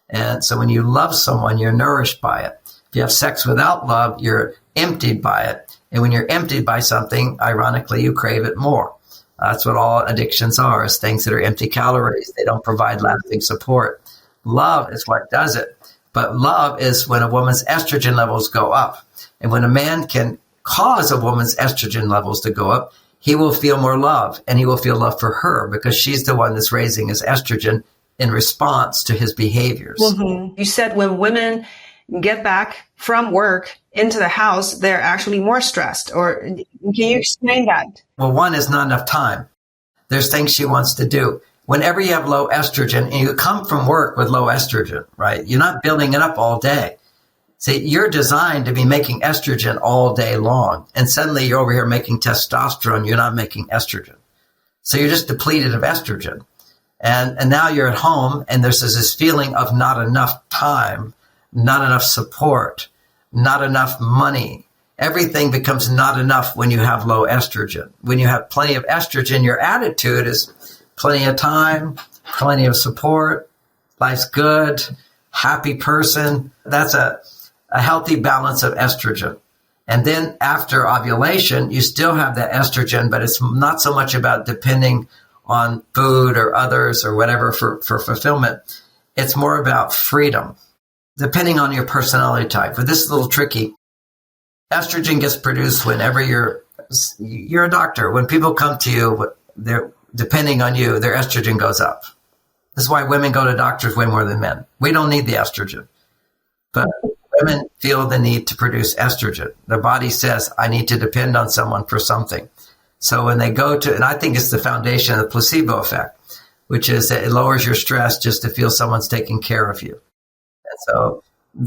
And so when you love someone, you're nourished by it. If you have sex without love, you're emptied by it. And when you're emptied by something, ironically, you crave it more. That's what all addictions are, is things that are empty calories. They don't provide lasting support. Love is what does it. But love is when a woman's estrogen levels go up. And when a man can cause a woman's estrogen levels to go up, he will feel more love, and he will feel love for her because she's the one that's raising his estrogen in response to his behaviors. Mm-hmm. You said when women get back from work into the house, they're actually more stressed. Or can you explain that? Well, one is not enough time. There's things she wants to do. Whenever you have low estrogen, and you come from work with low estrogen, right? You're not building it up all day. See, you're designed to be making estrogen all day long. And suddenly you're over here making testosterone. You're not making estrogen. So you're just depleted of estrogen. And now you're at home, and there's this feeling of not enough time, not enough support, not enough money. Everything becomes not enough when you have low estrogen. When you have plenty of estrogen, your attitude is plenty of time, plenty of support, life's good, happy person. That's a healthy balance of estrogen. And then after ovulation, you still have that estrogen, but it's not so much about depending on food or others or whatever for fulfillment. It's more about freedom, depending on your personality type. But this is a little tricky. Estrogen gets produced whenever you're a doctor. When people come to you, they're depending on you, their estrogen goes up. This is why women go to doctors way more than men. We don't need the estrogen. But women feel the need to produce estrogen. Their body says, I need to depend on someone for something. So when they go to, and I think it's the foundation of the placebo effect, which is that it lowers your stress just to feel someone's taking care of you. And so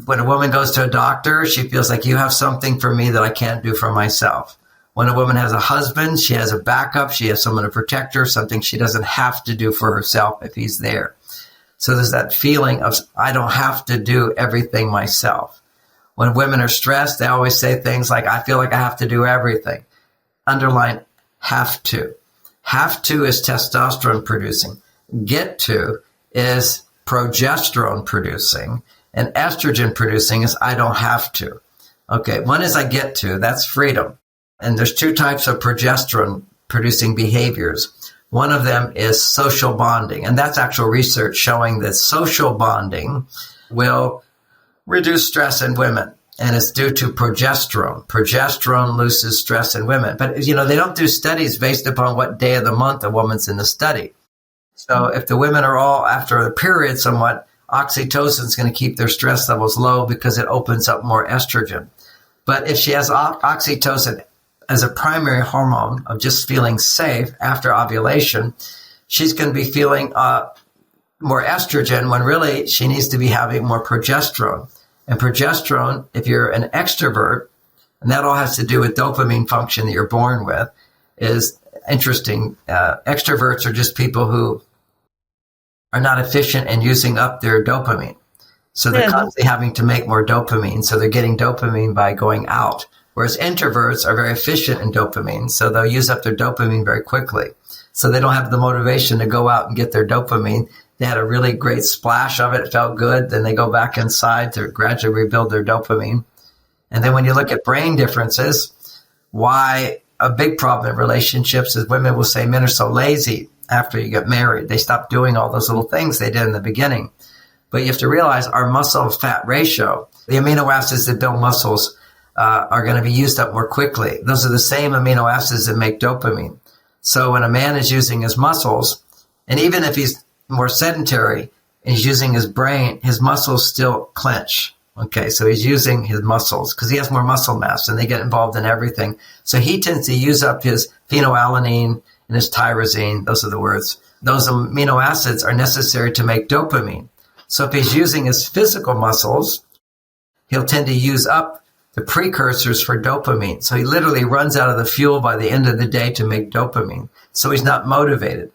when a woman goes to a doctor, she feels like you have something for me that I can't do for myself. When a woman has a husband, she has a backup. She has someone to protect her, something she doesn't have to do for herself if he's there. So there's that feeling of, I don't have to do everything myself. When women are stressed, they always say things like, I feel like I have to do everything. Underline, have to. Have to is testosterone producing. Get to is progesterone producing. And estrogen producing is I don't have to. Okay, one is I get to, that's freedom. And there's two types of progesterone producing behaviors. One of them is social bonding. And that's actual research showing that social bonding will reduce stress in women. And it's due to progesterone. Progesterone loses stress in women. But, they don't do studies based upon what day of the month a woman's in the study. So if the women are all after the period somewhat, oxytocin is going to keep their stress levels low because it opens up more estrogen. But if she has oxytocin as a primary hormone of just feeling safe after ovulation, she's going to be feeling more estrogen when really she needs to be having more progesterone. And progesterone, if you're an extrovert, and that all has to do with dopamine function that you're born with, is interesting. Extroverts are just people who are not efficient in using up their dopamine. So they're constantly having to make more dopamine. So they're getting dopamine by going out. Whereas introverts are very efficient in dopamine. So they'll use up their dopamine very quickly. So they don't have the motivation to go out and get their dopamine. They had a really great splash of it. It felt good. Then they go back inside to gradually rebuild their dopamine. And then when you look at brain differences, why a big problem in relationships is women will say men are so lazy after you get married. They stop doing all those little things they did in the beginning. But you have to realize our muscle fat ratio, the amino acids that build muscles, are going to be used up more quickly. Those are the same amino acids that make dopamine. So when a man is using his muscles, and even if he's more sedentary and he's using his brain, his muscles still clench. Okay, so he's using his muscles because he has more muscle mass and they get involved in everything. So he tends to use up his phenylalanine and his tyrosine. Those are the words. Those amino acids are necessary to make dopamine. So if he's using his physical muscles, he'll tend to use up the precursors for dopamine. So he literally runs out of the fuel by the end of the day to make dopamine. So he's not motivated.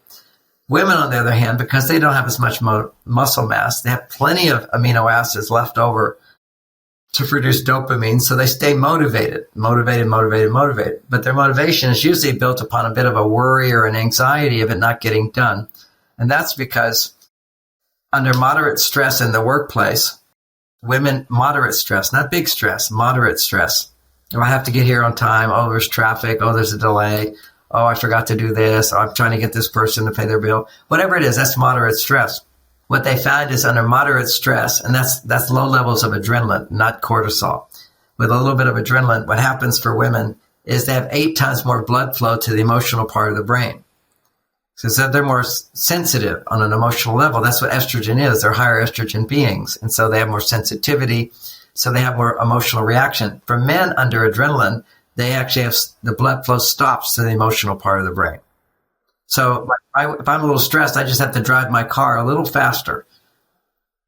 Women, on the other hand, because they don't have as much muscle mass, they have plenty of amino acids left over to produce dopamine. So they stay motivated. But their motivation is usually built upon a bit of a worry or an anxiety of it not getting done. And that's because under moderate stress in the workplace, women, moderate stress, not big stress, moderate stress. Oh, I have to get here on time. Oh, there's traffic. Oh, there's a delay. Oh, I forgot to do this. Oh, I'm trying to get this person to pay their bill. Whatever it is, that's moderate stress. What they found is under moderate stress, and that's low levels of adrenaline, not cortisol. With a little bit of adrenaline, what happens for women is they have 8 times more blood flow to the emotional part of the brain. So they're more sensitive on an emotional level. That's what estrogen is. They're higher estrogen beings. And so they have more sensitivity. So they have more emotional reaction. For men under adrenaline, they actually have the blood flow stops to the emotional part of the brain. So if I'm a little stressed, I just have to drive my car a little faster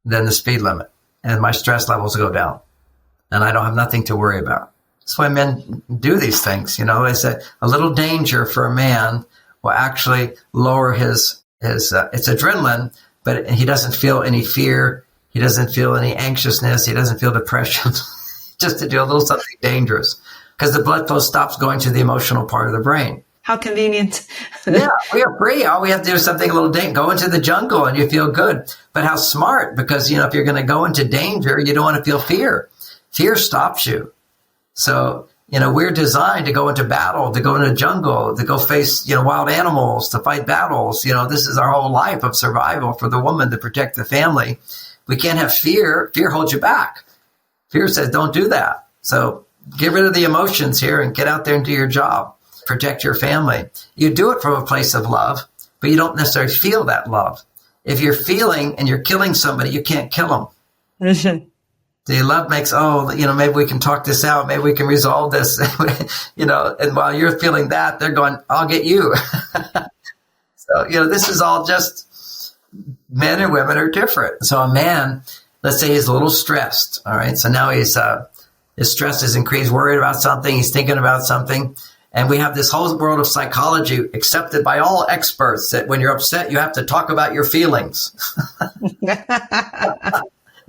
than the speed limit. And my stress levels go down. And I don't have nothing to worry about. That's why men do these things. They say a little danger for a man will actually lower his it's adrenaline, but he doesn't feel any fear. He doesn't feel any anxiousness. He doesn't feel depression. Just to do a little something dangerous because the blood flow stops going to the emotional part of the brain. How convenient. Yeah, we are free. All we have to do is something a little go into the jungle and you feel good. But how smart, because, if you're going to go into danger, you don't want to feel fear. Fear stops you. So, we're designed to go into battle, to go into the jungle, to go face, wild animals, to fight battles. This is our whole life of survival for the woman to protect the family. We can't have fear. Fear holds you back. Fear says, don't do that. So get rid of the emotions here and get out there and do your job. Protect your family. You do it from a place of love, but you don't necessarily feel that love. If you're feeling and you're killing somebody, you can't kill them. Mm-hmm. The love makes, maybe we can talk this out. Maybe we can resolve this, and while you're feeling that, they're going, I'll get you. So, this is all just men and women are different. So a man, let's say he's a little stressed. All right. So now his stress is increased, worried about something. He's thinking about something. And we have this whole world of psychology accepted by all experts that when you're upset, you have to talk about your feelings.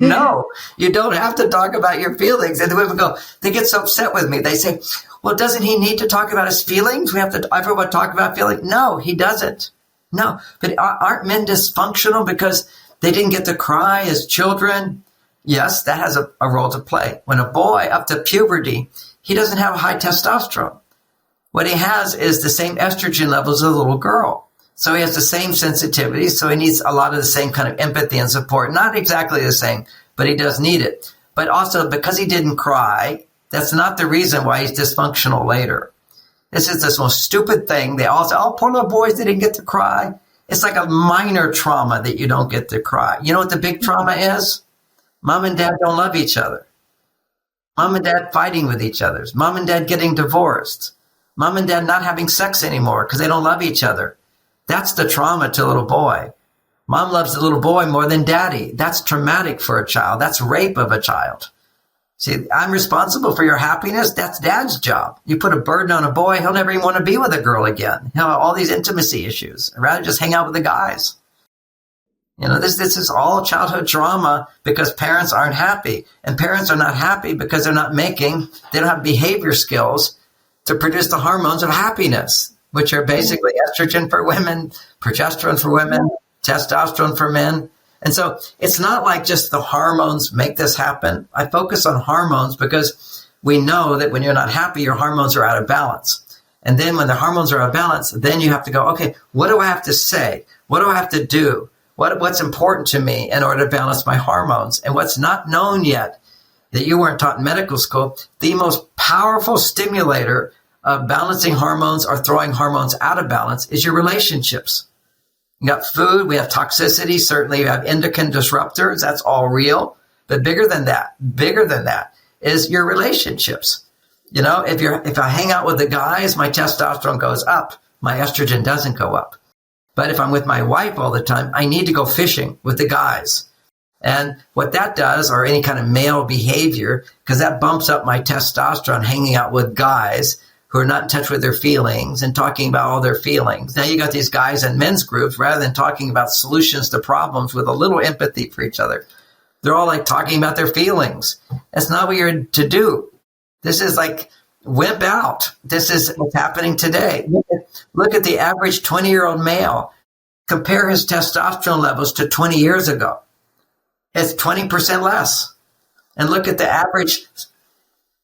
No, you don't have to talk about your feelings. And the women go, they get so upset with me. They say, well, doesn't he need to talk about his feelings? We have to, everyone talk about feelings. No, he doesn't. No, but aren't men dysfunctional because they didn't get to cry as children? Yes, that has a role to play. When a boy up to puberty, he doesn't have high testosterone. What he has is the same estrogen levels as a little girl. So he has the same sensitivity. So he needs a lot of the same kind of empathy and support. Not exactly the same, but he does need it. But also because he didn't cry, that's not the reason why he's dysfunctional later. This is this most stupid thing. They all say, oh, poor little boys, they didn't get to cry. It's like a minor trauma that you don't get to cry. You know what the big trauma is? Mom and dad don't love each other. Mom and dad fighting with each other. Mom and dad getting divorced. Mom and dad not having sex anymore because they don't love each other. That's the trauma to a little boy. Mom loves the little boy more than daddy. That's traumatic for a child. That's rape of a child. See, I'm responsible for your happiness. That's dad's job. You put a burden on a boy, he'll never even want to be with a girl again. He'll have all these intimacy issues. I'd rather just hang out with the guys. This is all childhood trauma because parents aren't happy. And parents are not happy because they don't have behavior skills to produce the hormones of happiness, which are basically estrogen for women, progesterone for women, testosterone for men. And so it's not like just the hormones make this happen. I focus on hormones because we know that when you're not happy, your hormones are out of balance. And then when the hormones are out of balance, then you have to go, okay, what do I have to say? What do I have to do? What's important to me in order to balance my hormones? And what's not known yet that you weren't taught in medical school, the most powerful stimulator balancing hormones or throwing hormones out of balance is your relationships. You got food, we have toxicity, certainly you have endocrine disruptors, that's all real. But bigger than that is your relationships. You know, if I hang out with the guys, my testosterone goes up, my estrogen doesn't go up. But if I'm with my wife all the time, I need to go fishing with the guys. And what that does, or any kind of male behavior, because that bumps up my testosterone hanging out with guys who are not in touch with their feelings and talking about all their feelings. Now you got these guys in men's groups, rather than talking about solutions to problems with a little empathy for each other, they're all like talking about their feelings. That's not what you're to do. This is like wimp out. This is what's happening today. Look at the average 20-year-old male. Compare his testosterone levels to 20 years ago. It's 20% less. And look at the average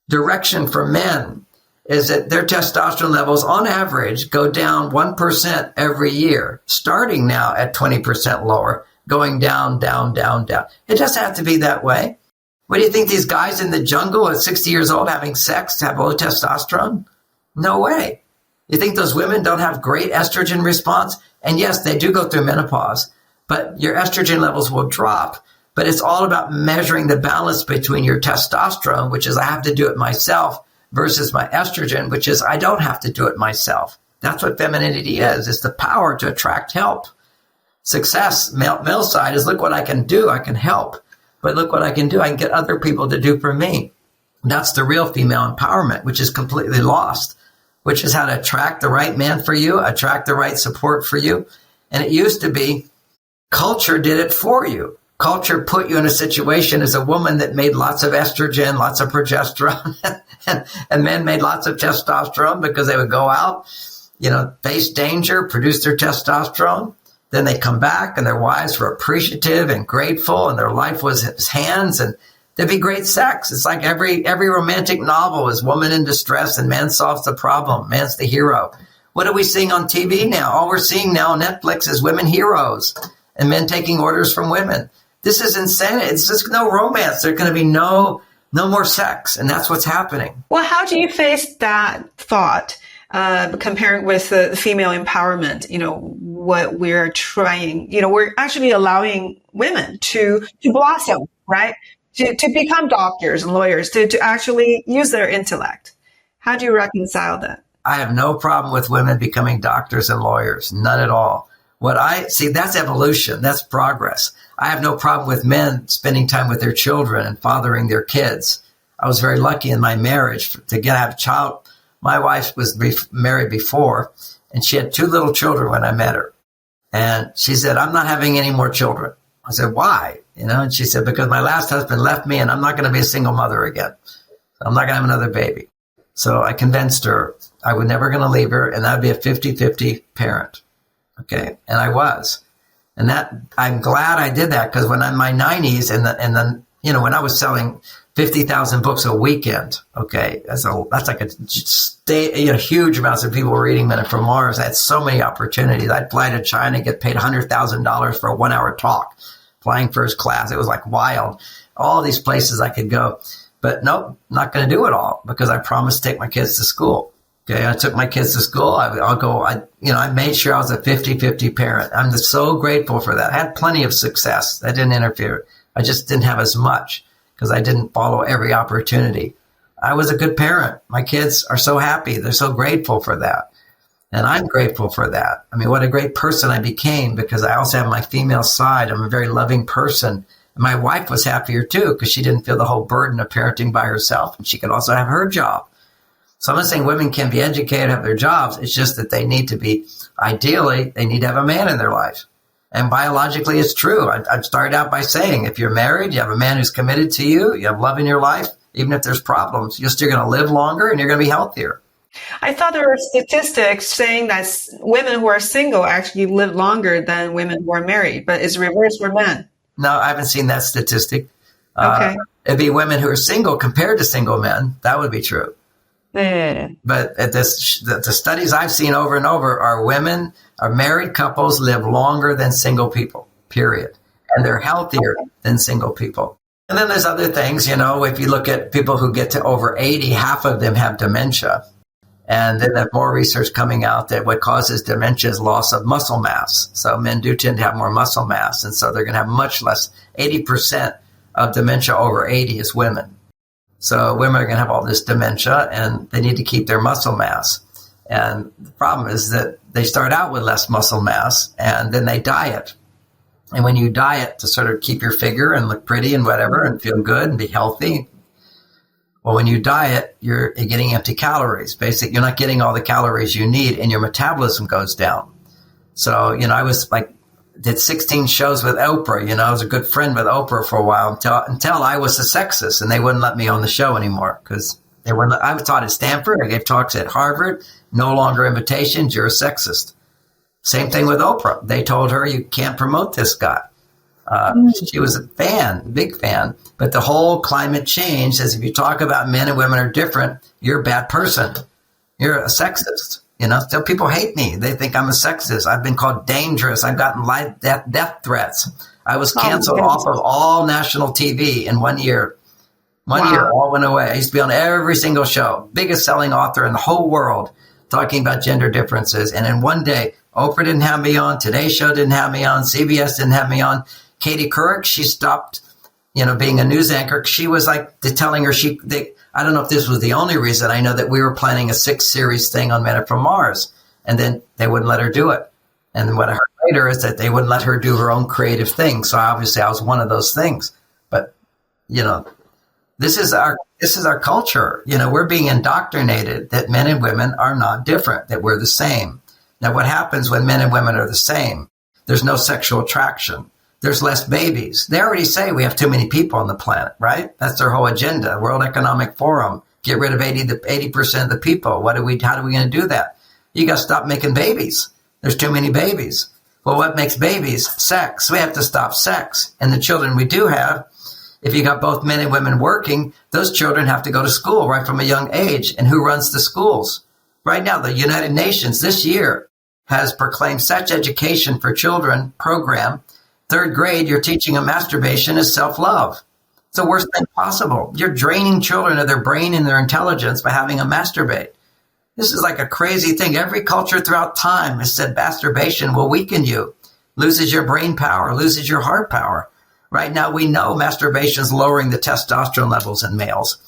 direction for men is that their testosterone levels on average go down 1% every year, starting now at 20% lower, going down, down, down, down. It doesn't have to be that way. What do you think, these guys in the jungle at 60 years old having sex to have low testosterone? No way. You think those women don't have great estrogen response? And yes, they do go through menopause, but your estrogen levels will drop. But it's all about measuring the balance between your testosterone, which is I have to do it myself, versus my estrogen, which is I don't have to do it myself. That's what femininity is. It's the power to attract help. Success, male side, is look what I can do. I can help. But look what I can do. I can get other people to do for me. That's the real female empowerment, which is completely lost, which is how to attract the right man for you, attract the right support for you. And it used to be culture did it for you. Culture put you in a situation as a woman that made lots of estrogen, lots of progesterone, and men made lots of testosterone because they would go out, face danger, produce their testosterone. Then they come back and their wives were appreciative and grateful and their life was his hands and there'd be great sex. It's like every romantic novel is woman in distress and man solves the problem. Man's the hero. What are we seeing on TV now? All we're seeing now on Netflix is women heroes and men taking orders from women. This is insanity. It's just no romance. There's going to be no more sex. And that's what's happening. Well, how do you face that thought, comparing with the female empowerment? What we're trying, we're actually allowing women to blossom, right? To become doctors and lawyers, to actually use their intellect. How do you reconcile that? I have no problem with women becoming doctors and lawyers. None at all. What I see, that's evolution. That's progress. I have no problem with men spending time with their children and fathering their kids. I was very lucky in my marriage to have a child. My wife was married before, and she had 2 little children when I met her. And she said, I'm not having any more children. I said, why? And she said, because my last husband left me and I'm not going to be a single mother again. I'm not going to have another baby. So I convinced her I was never going to leave her, and that would be a 50-50 parent. Okay. And I was. And I'm glad I did that, because when I'm in my 90s and then, when I was selling 50,000 books a weekend, okay, that's like huge amounts of people were reading Men Are From Mars. I had so many opportunities. I'd fly to China, get paid $100,000 for a 1-hour talk, flying first class. It was like wild. All these places I could go. But nope, not going to do it all, because I promised to take my kids to school. Okay, I took my kids to school. I made sure I was a 50-50 parent. I'm just so grateful for that. I had plenty of success. That didn't interfere. I just didn't have as much because I didn't follow every opportunity. I was a good parent. My kids are so happy. They're so grateful for that. And I'm grateful for that. I mean, what a great person I became, because I also have my female side. I'm a very loving person. And my wife was happier too, because she didn't feel the whole burden of parenting by herself. And she could also have her job. So I'm not saying women can be educated, have their jobs. It's just that they need to be, ideally, they need to have a man in their life. And biologically, it's true. I started out by saying, if you're married, you have a man who's committed to you, you have love in your life, even if there's problems, you're still going to live longer and you're going to be healthier. I thought there were statistics saying that women who are single actually live longer than women who are married, but it's reversed for men. No, I haven't seen that statistic. Okay. It'd be women who are single compared to single men. That would be true. But the studies I've seen over and over are married couples live longer than single people, period. And they're healthier than single people. And then there's other things, if you look at people who get to over 80, half of them have dementia. And then there's more research coming out that what causes dementia is loss of muscle mass. So men do tend to have more muscle mass. And so they're going to have much less. 80% of dementia over 80 is women. So women are going to have all this dementia and they need to keep their muscle mass. And the problem is that they start out with less muscle mass and then they diet. And when you diet to sort of keep your figure and look pretty and whatever and feel good and be healthy, well, when you diet, you're getting empty calories. Basically, you're not getting all the calories you need and your metabolism goes down. So, I was did 16 shows with Oprah. I was a good friend with Oprah for a while until I was a sexist and they wouldn't let me on the show anymore because I was taught at Stanford. I gave talks at Harvard. No longer invitations. You're a sexist. Same thing with Oprah. They told her you can't promote this guy. She was a fan, big fan. But the whole climate change says if you talk about men and women are different, you're a bad person. You're a sexist. Still people hate me. They think I'm a sexist. I've been called dangerous. I've gotten death threats. I was canceled off of all national TV in 1 year. One year, all went away. I used to be on every single show. Biggest selling author in the whole world talking about gender differences. And in one day, Oprah didn't have me on. Today's Show didn't have me on. CBS didn't have me on. Katie Couric, she stopped, being a news anchor. She was telling her I don't know if this was the only reason. I know that we were planning a 6-series thing on Men Are From Mars, and then they wouldn't let her do it. And then what I heard later is that they wouldn't let her do her own creative thing. So obviously I was one of those things. But, this is our culture. We're being indoctrinated that men and women are not different, that we're the same. Now, what happens when men and women are the same? There's no sexual attraction. There's less babies. They already say we have too many people on the planet, right? That's their whole agenda. World Economic Forum, get rid of 80% of the people. How are we going to do that? You got to stop making babies. There's too many babies. Well, what makes babies? Sex. We have to stop sex. And the children we do have, if you got both men and women working, those children have to go to school right from a young age. And who runs the schools? Right now, the United Nations this year has proclaimed sex education for children program. 3rd grade, you're teaching them masturbation is self-love. It's the worst thing possible. You're draining children of their brain and their intelligence by having them masturbate. This is like a crazy thing. Every culture throughout time has said masturbation will weaken you, loses your brain power, loses your heart power. Right now, we know masturbation is lowering the testosterone levels in males.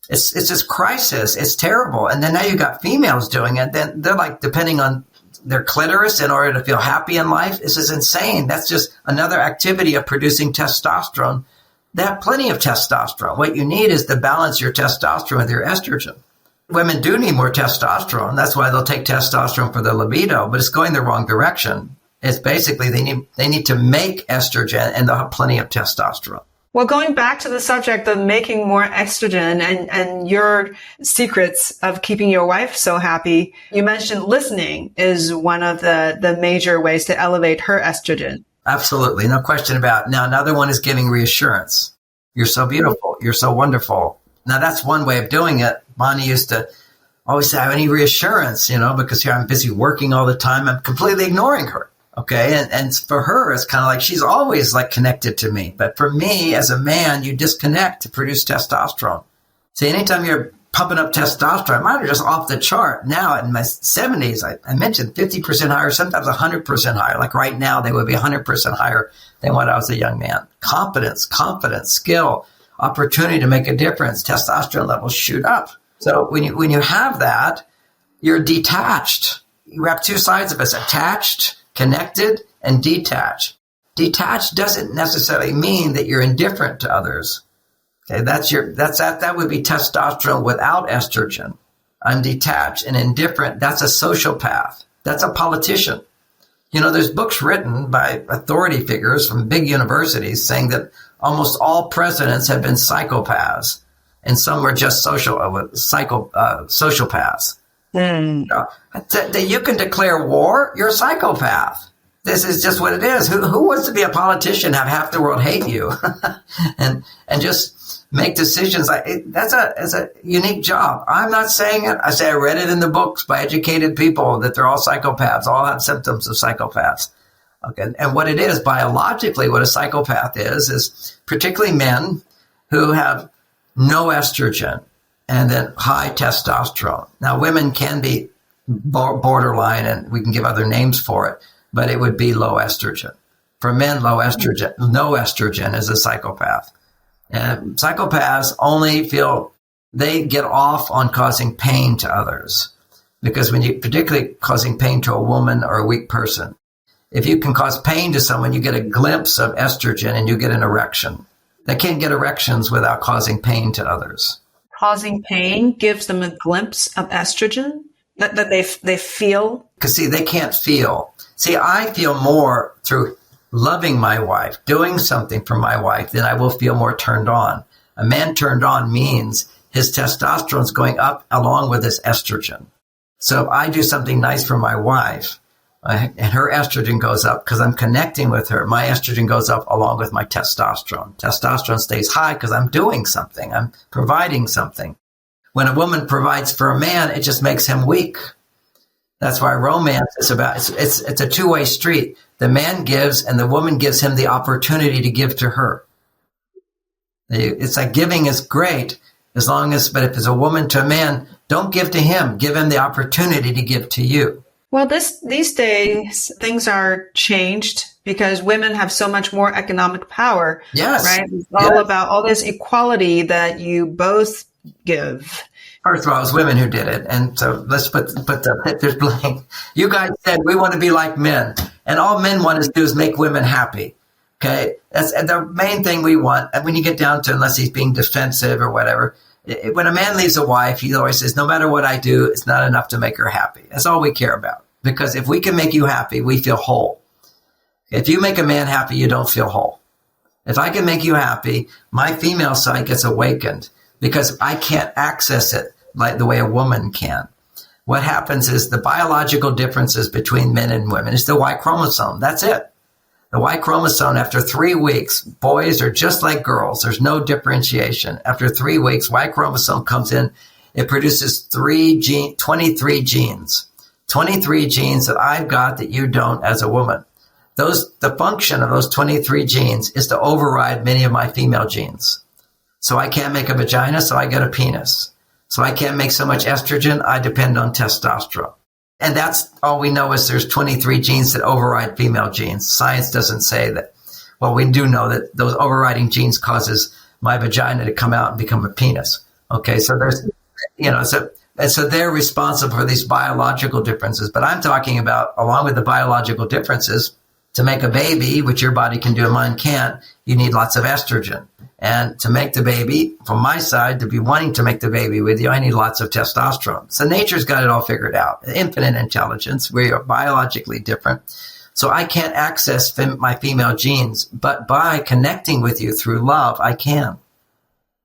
It's this crisis. It's terrible. And then now you got females doing it. Then they're depending on their clitoris in order to feel happy in life. This is insane. That's just another activity of producing testosterone. They have plenty of testosterone. What you need is to balance your testosterone with your estrogen. Women do need more testosterone. That's why they'll take testosterone for their libido, but it's going the wrong direction. It's basically they need to make estrogen and they'll have plenty of testosterone. Well, going back to the subject of making more estrogen and your secrets of keeping your wife so happy, you mentioned listening is one of the major ways to elevate her estrogen. Absolutely. No question about it. Now, another one is giving reassurance. You're so beautiful. You're so wonderful. Now, that's one way of doing it. Bonnie used to always say, I need reassurance, because here I'm busy working all the time. I'm completely ignoring her. Okay. And for her, it's kind of like she's always connected to me. But for me, as a man, you disconnect to produce testosterone. See, anytime you're pumping up testosterone, mine are just off the chart. Now, in my 70s, I mentioned 50% higher, sometimes 100% higher. Like right now, they would be 100% higher than when I was a young man. Confidence, skill, opportunity to make a difference. Testosterone levels shoot up. So when you have that, you're detached. You have two sides of us, attached, connected, and detached. Detached doesn't necessarily mean that you're indifferent to others. Okay, that would be testosterone without estrogen. I'm detached and indifferent. That's a sociopath. That's a politician. There's books written by authority figures from big universities saying that almost all presidents have been psychopaths, and some were just sociopaths. That you can declare war, you're a psychopath. This is just what it is. Who wants to be a politician, have half the world hate you, and just make decisions? That's a unique job. I'm not saying it. I say I read it in the books by educated people that they're all psychopaths, all have symptoms of psychopaths. Okay, and what it is biologically, what a psychopath is particularly men who have no estrogen. and then high testosterone. Now, women can be borderline, and we can give other names for it, but it would be low estrogen. For men, no estrogen is a psychopath. And psychopaths only feel they get off on causing pain to others. Because when you, particularly causing pain to a woman or a weak person, if you can cause pain to someone, you get a glimpse of estrogen and you get an erection. They can't get erections without causing pain to others. Causing pain gives them a glimpse of estrogen that they feel? Because, see, they can't feel. See, I feel more through loving my wife, doing something for my wife, then I will feel more turned on. A man turned on means his testosterone is going up along with his estrogen. So if I do something nice for my wife, and her estrogen goes up because I'm connecting with her, my estrogen goes up along with my testosterone. Testosterone stays high because I'm doing something. I'm providing something. When a woman provides for a man, it just makes him weak. That's why romance is about, it's a two-way street. The man gives and the woman gives him the opportunity to give to her. It's like giving is great but if it's a woman to a man, don't give to him. Give him the opportunity to give to you. Well, these days, things are changed because women have so much more economic power. Yes. Right? It's all about all this equality that you both give. First of all, it was women who did it. And so let's put there's blame. You guys said we want to be like men. And all men want to do is make women happy. Okay? That's the main thing we want. And when you get down to, unless he's being defensive or whatever, when a man leaves a wife, he always says, no matter what I do, it's not enough to make her happy. That's all we care about. Because if we can make you happy, we feel whole. If you make a man happy, you don't feel whole. If I can make you happy, my female side gets awakened because I can't access it like the way a woman can. What happens is the biological differences between men and women is the Y chromosome. That's it. The Y chromosome, after 3 weeks, boys are just like girls. There's no differentiation. After 3 weeks, Y chromosome comes in. It produces 23 genes. 23 genes that I've got that you don't as a woman. The function of those 23 genes is to override many of my female genes. So I can't make a vagina, so I get a penis. So I can't make so much estrogen, I depend on testosterone. And that's all we know is there's 23 genes that override female genes. Science doesn't say that. Well, we do know that those overriding genes causes my vagina to come out and become a penis. Okay, so there's, so they're responsible for these biological differences. But I'm talking about, along with the biological differences, to make a baby, which your body can do and mine can't, you need lots of estrogen. And to make the baby, from my side, to be wanting to make the baby with you, I need lots of testosterone. So nature's got it all figured out. Infinite intelligence. We are biologically different. So I can't access my female genes, but by connecting with you through love, I can.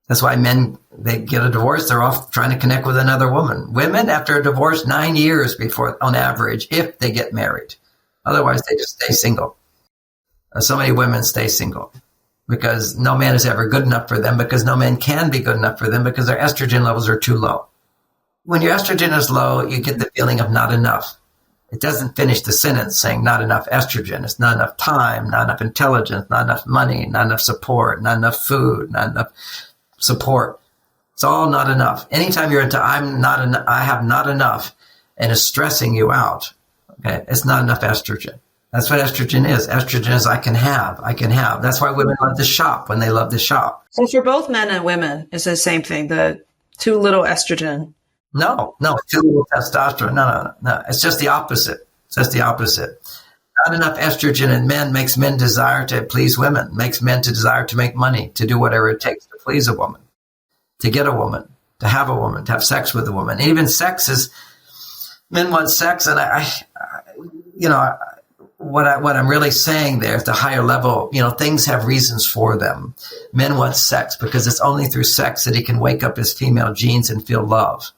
That's why men, they get a divorce, they're off trying to connect with another woman. Women, after a divorce, 9 years before, on average, if they get married. Otherwise, they just stay single. So many women stay single because no man is ever good enough for them, because no man can be good enough for them because their estrogen levels are too low. When your estrogen is low, you get the feeling of not enough. It doesn't finish the sentence saying not enough estrogen. It's not enough time, not enough intelligence, not enough money, not enough support, not enough food, not enough support. It's all not enough. Anytime you're into I have not enough and it's stressing you out, okay, it's not enough estrogen. That's what estrogen is. Estrogen is I can have. That's why women love to shop when they love to shop. So for both men and women, it's the same thing, the too little estrogen. No, too little testosterone. No. It's just the opposite. Not enough estrogen in men makes men desire to please women, makes men to desire to make money, to do whatever it takes to please a woman, to get a woman, to have a woman, to have sex with a woman. And even sex is, men want sex, and what I'm really saying there at the higher level, things have reasons for them. Men want sex because it's only through sex that he can wake up his female genes and feel love.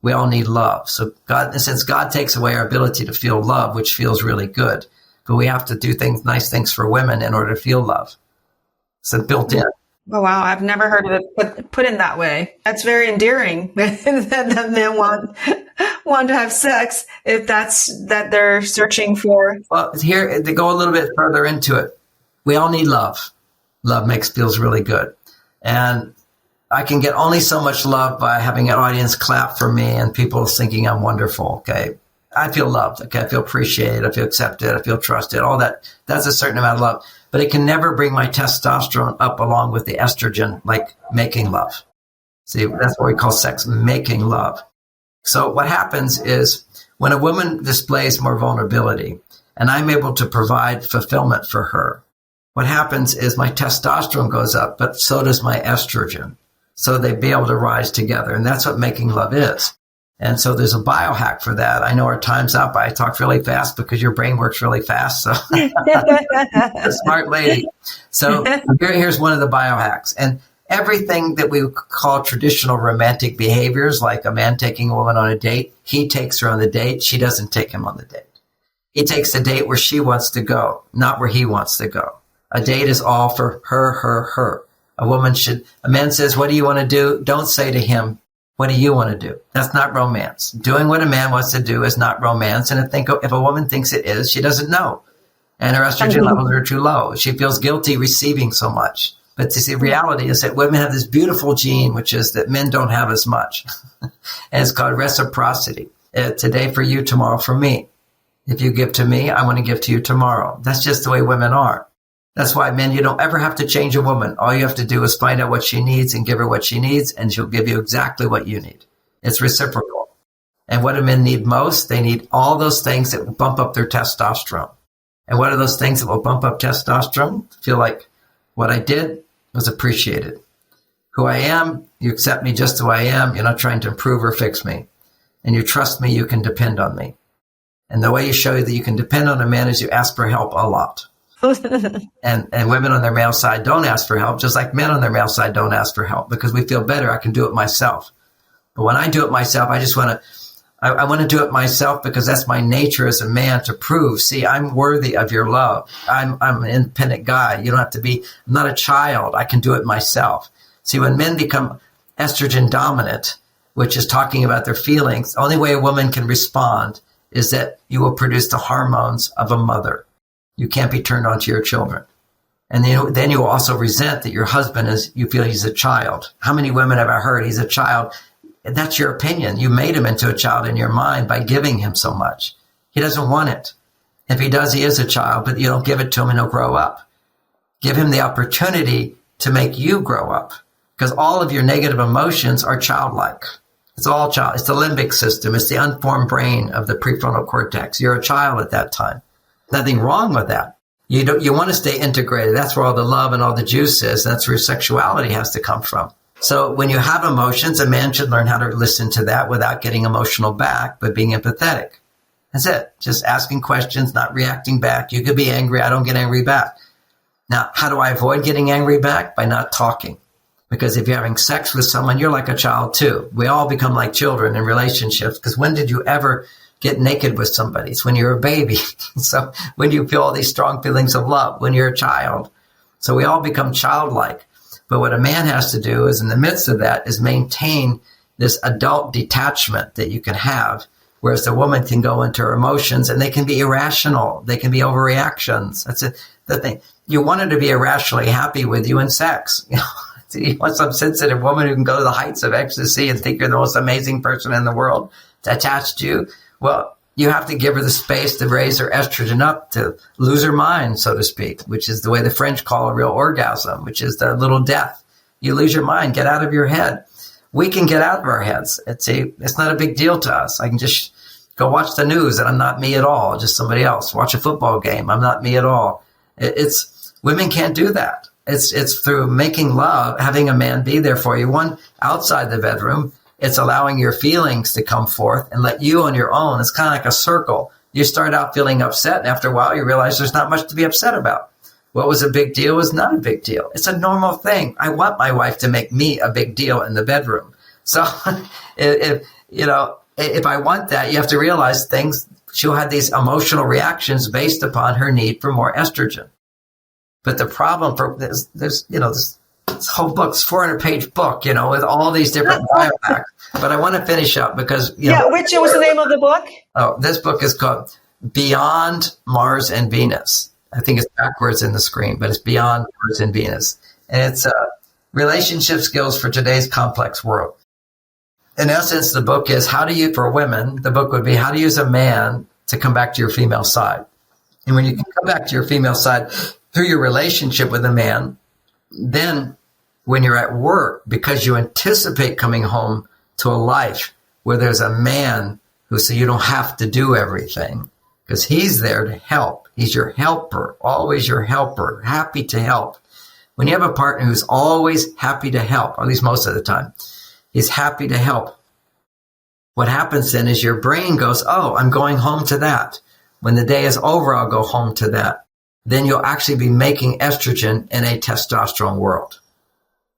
We all need love. So since God takes away our ability to feel love, which feels really good, but we have to do nice things for women in order to feel love. So built in. Oh, wow. I've never heard of it put in that way. That's very endearing that men want to have sex if that they're searching for. Well, here, to go a little bit further into it, we all need love. Love feels really good. And I can get only so much love by having an audience clap for me and people thinking I'm wonderful. Okay. I feel loved. Okay. I feel appreciated. I feel accepted. I feel trusted. All that. That's a certain amount of love, but it can never bring my testosterone up along with the estrogen, like making love. See, that's what we call sex, making love. So what happens is when a woman displays more vulnerability and I'm able to provide fulfillment for her, what happens is my testosterone goes up, but so does my estrogen. So they'd be able to rise together. And that's what making love is. And so there's a biohack for that. I know our time's up. I talk really fast because your brain works really fast. So a smart lady. So here's one of the biohacks. And everything that we call traditional romantic behaviors, like a man taking a woman on a date, he takes her on the date. She doesn't take him on the date. He takes the date where she wants to go, not where he wants to go. A date is all for her. A man says, what do you want to do? Don't say to him, what do you want to do? That's not romance. Doing what a man wants to do is not romance. And if a woman thinks it is, she doesn't know. And her estrogen levels are too low. She feels guilty receiving so much. But the reality is that women have this beautiful gene, which is that men don't have as much. And it's called reciprocity. Today for you, tomorrow for me. If you give to me, I want to give to you tomorrow. That's just the way women are. That's why, men, you don't ever have to change a woman. All you have to do is find out what she needs and give her what she needs, and she'll give you exactly what you need. It's reciprocal. And what do men need most? They need all those things that will bump up their testosterone. And what are those things that will bump up testosterone? Feel like what I did was appreciated. Who I am, you accept me just who I am. You're not trying to improve or fix me. And you trust me, you can depend on me. And the way you show you that you can depend on a man is you ask for help a lot. and women on their male side don't ask for help, just like men on their male side don't ask for help because we feel better. I can do it myself. But when I do it myself, I just want to do it myself because that's my nature as a man to prove, see, I'm worthy of your love. I'm an independent guy. You don't have to be, I'm not a child. I can do it myself. See, when men become estrogen dominant, which is talking about their feelings, the only way a woman can respond is that you will produce the hormones of a mother. You can't be turned on to your children. And then you will also resent that your husband you feel he's a child. How many women have I heard he's a child? That's your opinion. You made him into a child in your mind by giving him so much. He doesn't want it. If he does, he is a child, but you don't give it to him and he'll grow up. Give him the opportunity to make you grow up because all of your negative emotions are childlike. It's all child. It's the limbic system. It's the unformed brain of the prefrontal cortex. You're a child at that time. Nothing wrong with that. You want to stay integrated. That's where all the love and all the juice is. That's where sexuality has to come from. So when you have emotions, a man should learn how to listen to that without getting emotional back, but being empathetic. That's it. Just asking questions, not reacting back. You could be angry. I don't get angry back. Now, how do I avoid getting angry back? By not talking. Because if you're having sex with someone, you're like a child too. We all become like children in relationships. Because when did you ever get naked with somebody? It's when you're a baby. So when you feel all these strong feelings of love, when you're a child. So we all become childlike. But what a man has to do is in the midst of that is maintain this adult detachment that you can have, whereas the woman can go into her emotions and they can be irrational. They can be overreactions. That's the thing. You want her to be irrationally happy with you in sex. You want some sensitive woman who can go to the heights of ecstasy and think you're the most amazing person in the world to attach to you. Well, you have to give her the space to raise her estrogen up to lose her mind, so to speak, which is the way the French call a real orgasm, which is the little death. You lose your mind, get out of your head. We can get out of our heads. It's not a big deal to us. I can just go watch the news and I'm not me at all, just somebody else. Watch a football game. I'm not me at all. Women can't do that. It's through making love, having a man be there for you. One, outside the bedroom, it's allowing your feelings to come forth and let you on your own. It's kind of like a circle. You start out feeling upset, and after a while, you realize there's not much to be upset about. What was a big deal was not a big deal. It's a normal thing. I want my wife to make me a big deal in the bedroom. So if I want that, you have to realize she'll have these emotional reactions based upon her need for more estrogen. But the problem for this whole book, this 400-page book, with all these different biohacks. But I want to finish up because, which was the name of the book? Oh, this book is called Beyond Mars and Venus. I think it's backwards in the screen, but it's Beyond Mars and Venus. And relationship skills for today's complex world. In essence, the book is for women, the book would be how to use a man to come back to your female side. And when you can come back to your female side through your relationship with a man, then when you're at work, because you anticipate coming home to a life where there's a man who says you don't have to do everything, because he's there to help. He's your helper, always your helper, happy to help. When you have a partner who's always happy to help, or at least most of the time, he's happy to help. What happens then is your brain goes, oh, I'm going home to that. When the day is over, I'll go home to that. Then you'll actually be making estrogen in a testosterone world.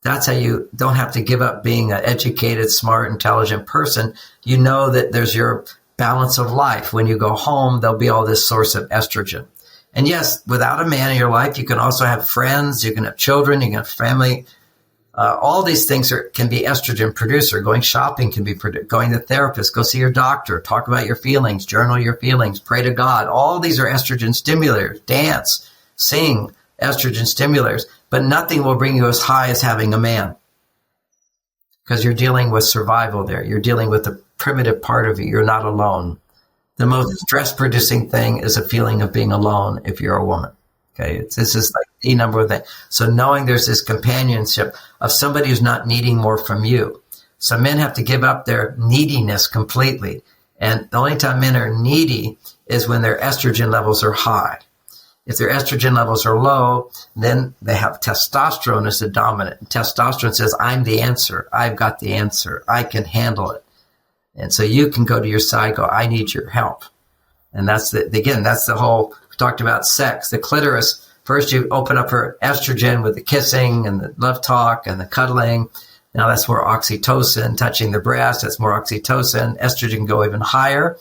That's how you don't have to give up being an educated, smart, intelligent person. You know that there's your balance of life. When you go home, there'll be all this source of estrogen. And yes, without a man in your life, you can also have friends, you can have children, you can have family. All these things can be estrogen producer. Going shopping can be going to therapist, go see your doctor, talk about your feelings, journal your feelings, pray to God. All these are estrogen stimulators. Dance, sing, estrogen stimulators. But nothing will bring you as high as having a man, because you're dealing with survival there. You're dealing with the primitive part of you. You're not alone. The most stress-producing thing is a feeling of being alone if you're a woman. Okay, this is like the number one thing. So knowing there's this companionship of somebody who's not needing more from you. So men have to give up their neediness completely. And the only time men are needy is when their estrogen levels are high. If their estrogen levels are low, then they have testosterone as the dominant. Testosterone says, I'm the answer. I've got the answer. I can handle it. And so you can go to your side, go, I need your help. And that's the whole, we talked about sex. The clitoris, first you open up her estrogen with the kissing and the love talk and the cuddling. Now that's more oxytocin, touching the breast. That's more oxytocin. Estrogen can go even higher.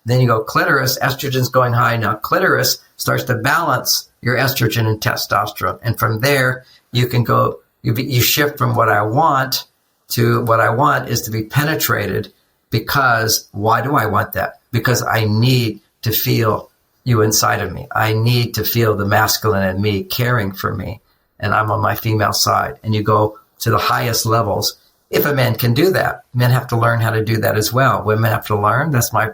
Then you go clitoris, estrogen's going high. Now clitoris starts to balance your estrogen and testosterone. And from there, you can go, you shift from what I want to what I want is to be penetrated. Because why do I want that? Because I need to feel you inside of me. I need to feel the masculine in me caring for me. And I'm on my female side. And you go to the highest levels. If a man can do that, men have to learn how to do that as well. Women have to learn. I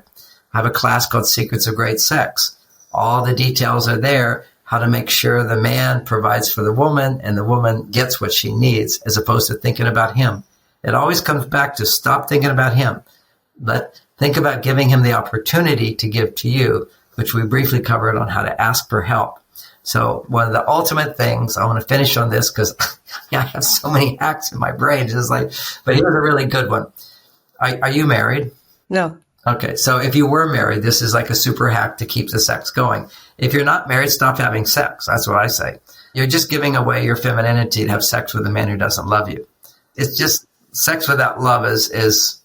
have a class called Secrets of Great Sex. All the details are there, how to make sure the man provides for the woman and the woman gets what she needs as opposed to thinking about him. It always comes back to stop thinking about him. But think about giving him the opportunity to give to you, which we briefly covered on how to ask for help. So one of the ultimate things, I want to finish on this because I have so many hacks in my brain. But here's a really good one. Are you married? No. Okay, so if you were married, this is like a super hack to keep the sex going. If you're not married, stop having sex. That's what I say. You're just giving away your femininity to have sex with a man who doesn't love you. It's just sex without love is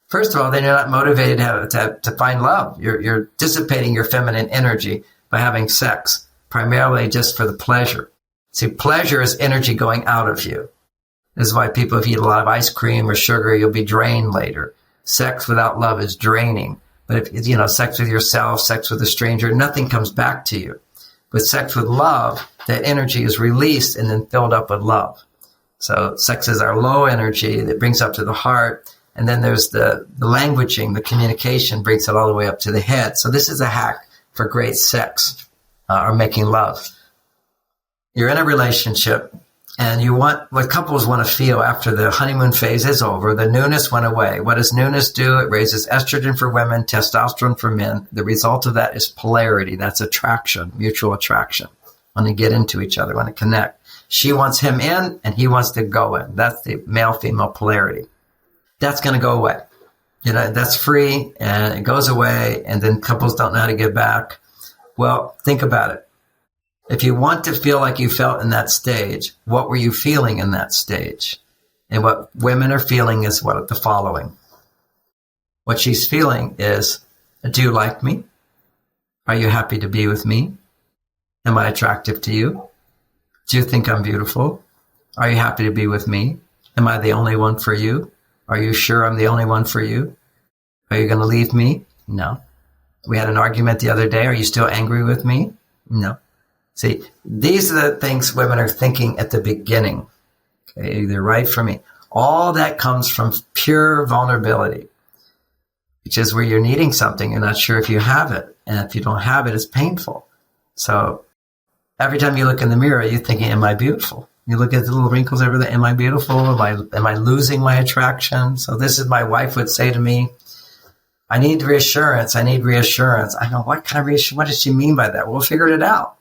first of all, then you're not motivated to find love. You're dissipating your feminine energy by having sex, primarily just for the pleasure. See, pleasure is energy going out of you. This is why people, if you eat a lot of ice cream or sugar, you'll be drained later. Sex without love is draining. But if, sex with yourself, sex with a stranger, nothing comes back to you. But sex with love, that energy is released and then filled up with love. So sex is our low energy that brings up to the heart. And then there's the languaging, the communication brings it all the way up to the head. So this is a hack for great sex or making love. You're in a relationship and you want what couples want to feel after the honeymoon phase is over. The newness went away. What does newness do? It raises estrogen for women, testosterone for men. The result of that is polarity. That's attraction, mutual attraction. Want to get into each other, want to connect. She wants him in and he wants to go in. That's the male-female polarity. That's going to go away. That's free and it goes away and then couples don't know how to get back. Well, think about it. If you want to feel like you felt in that stage, what were you feeling in that stage? And what women are feeling is the following. What she's feeling is, do you like me? Are you happy to be with me? Am I attractive to you? Do you think I'm beautiful? Are you happy to be with me? Am I the only one for you? Are you sure I'm the only one for you? Are you going to leave me? No. We had an argument the other day. Are you still angry with me? No. See, these are the things women are thinking at the beginning. Okay, they're right for me. All that comes from pure vulnerability, which is where you're needing something. You're not sure if you have it. And if you don't have it, it's painful. So every time you look in the mirror, you're thinking, am I beautiful? You look at the little wrinkles over there. Am I beautiful? Am I losing my attraction? So this is, my wife would say to me, I need reassurance. I need reassurance. I go, what kind of reassurance? What does she mean by that? We'll figure it out.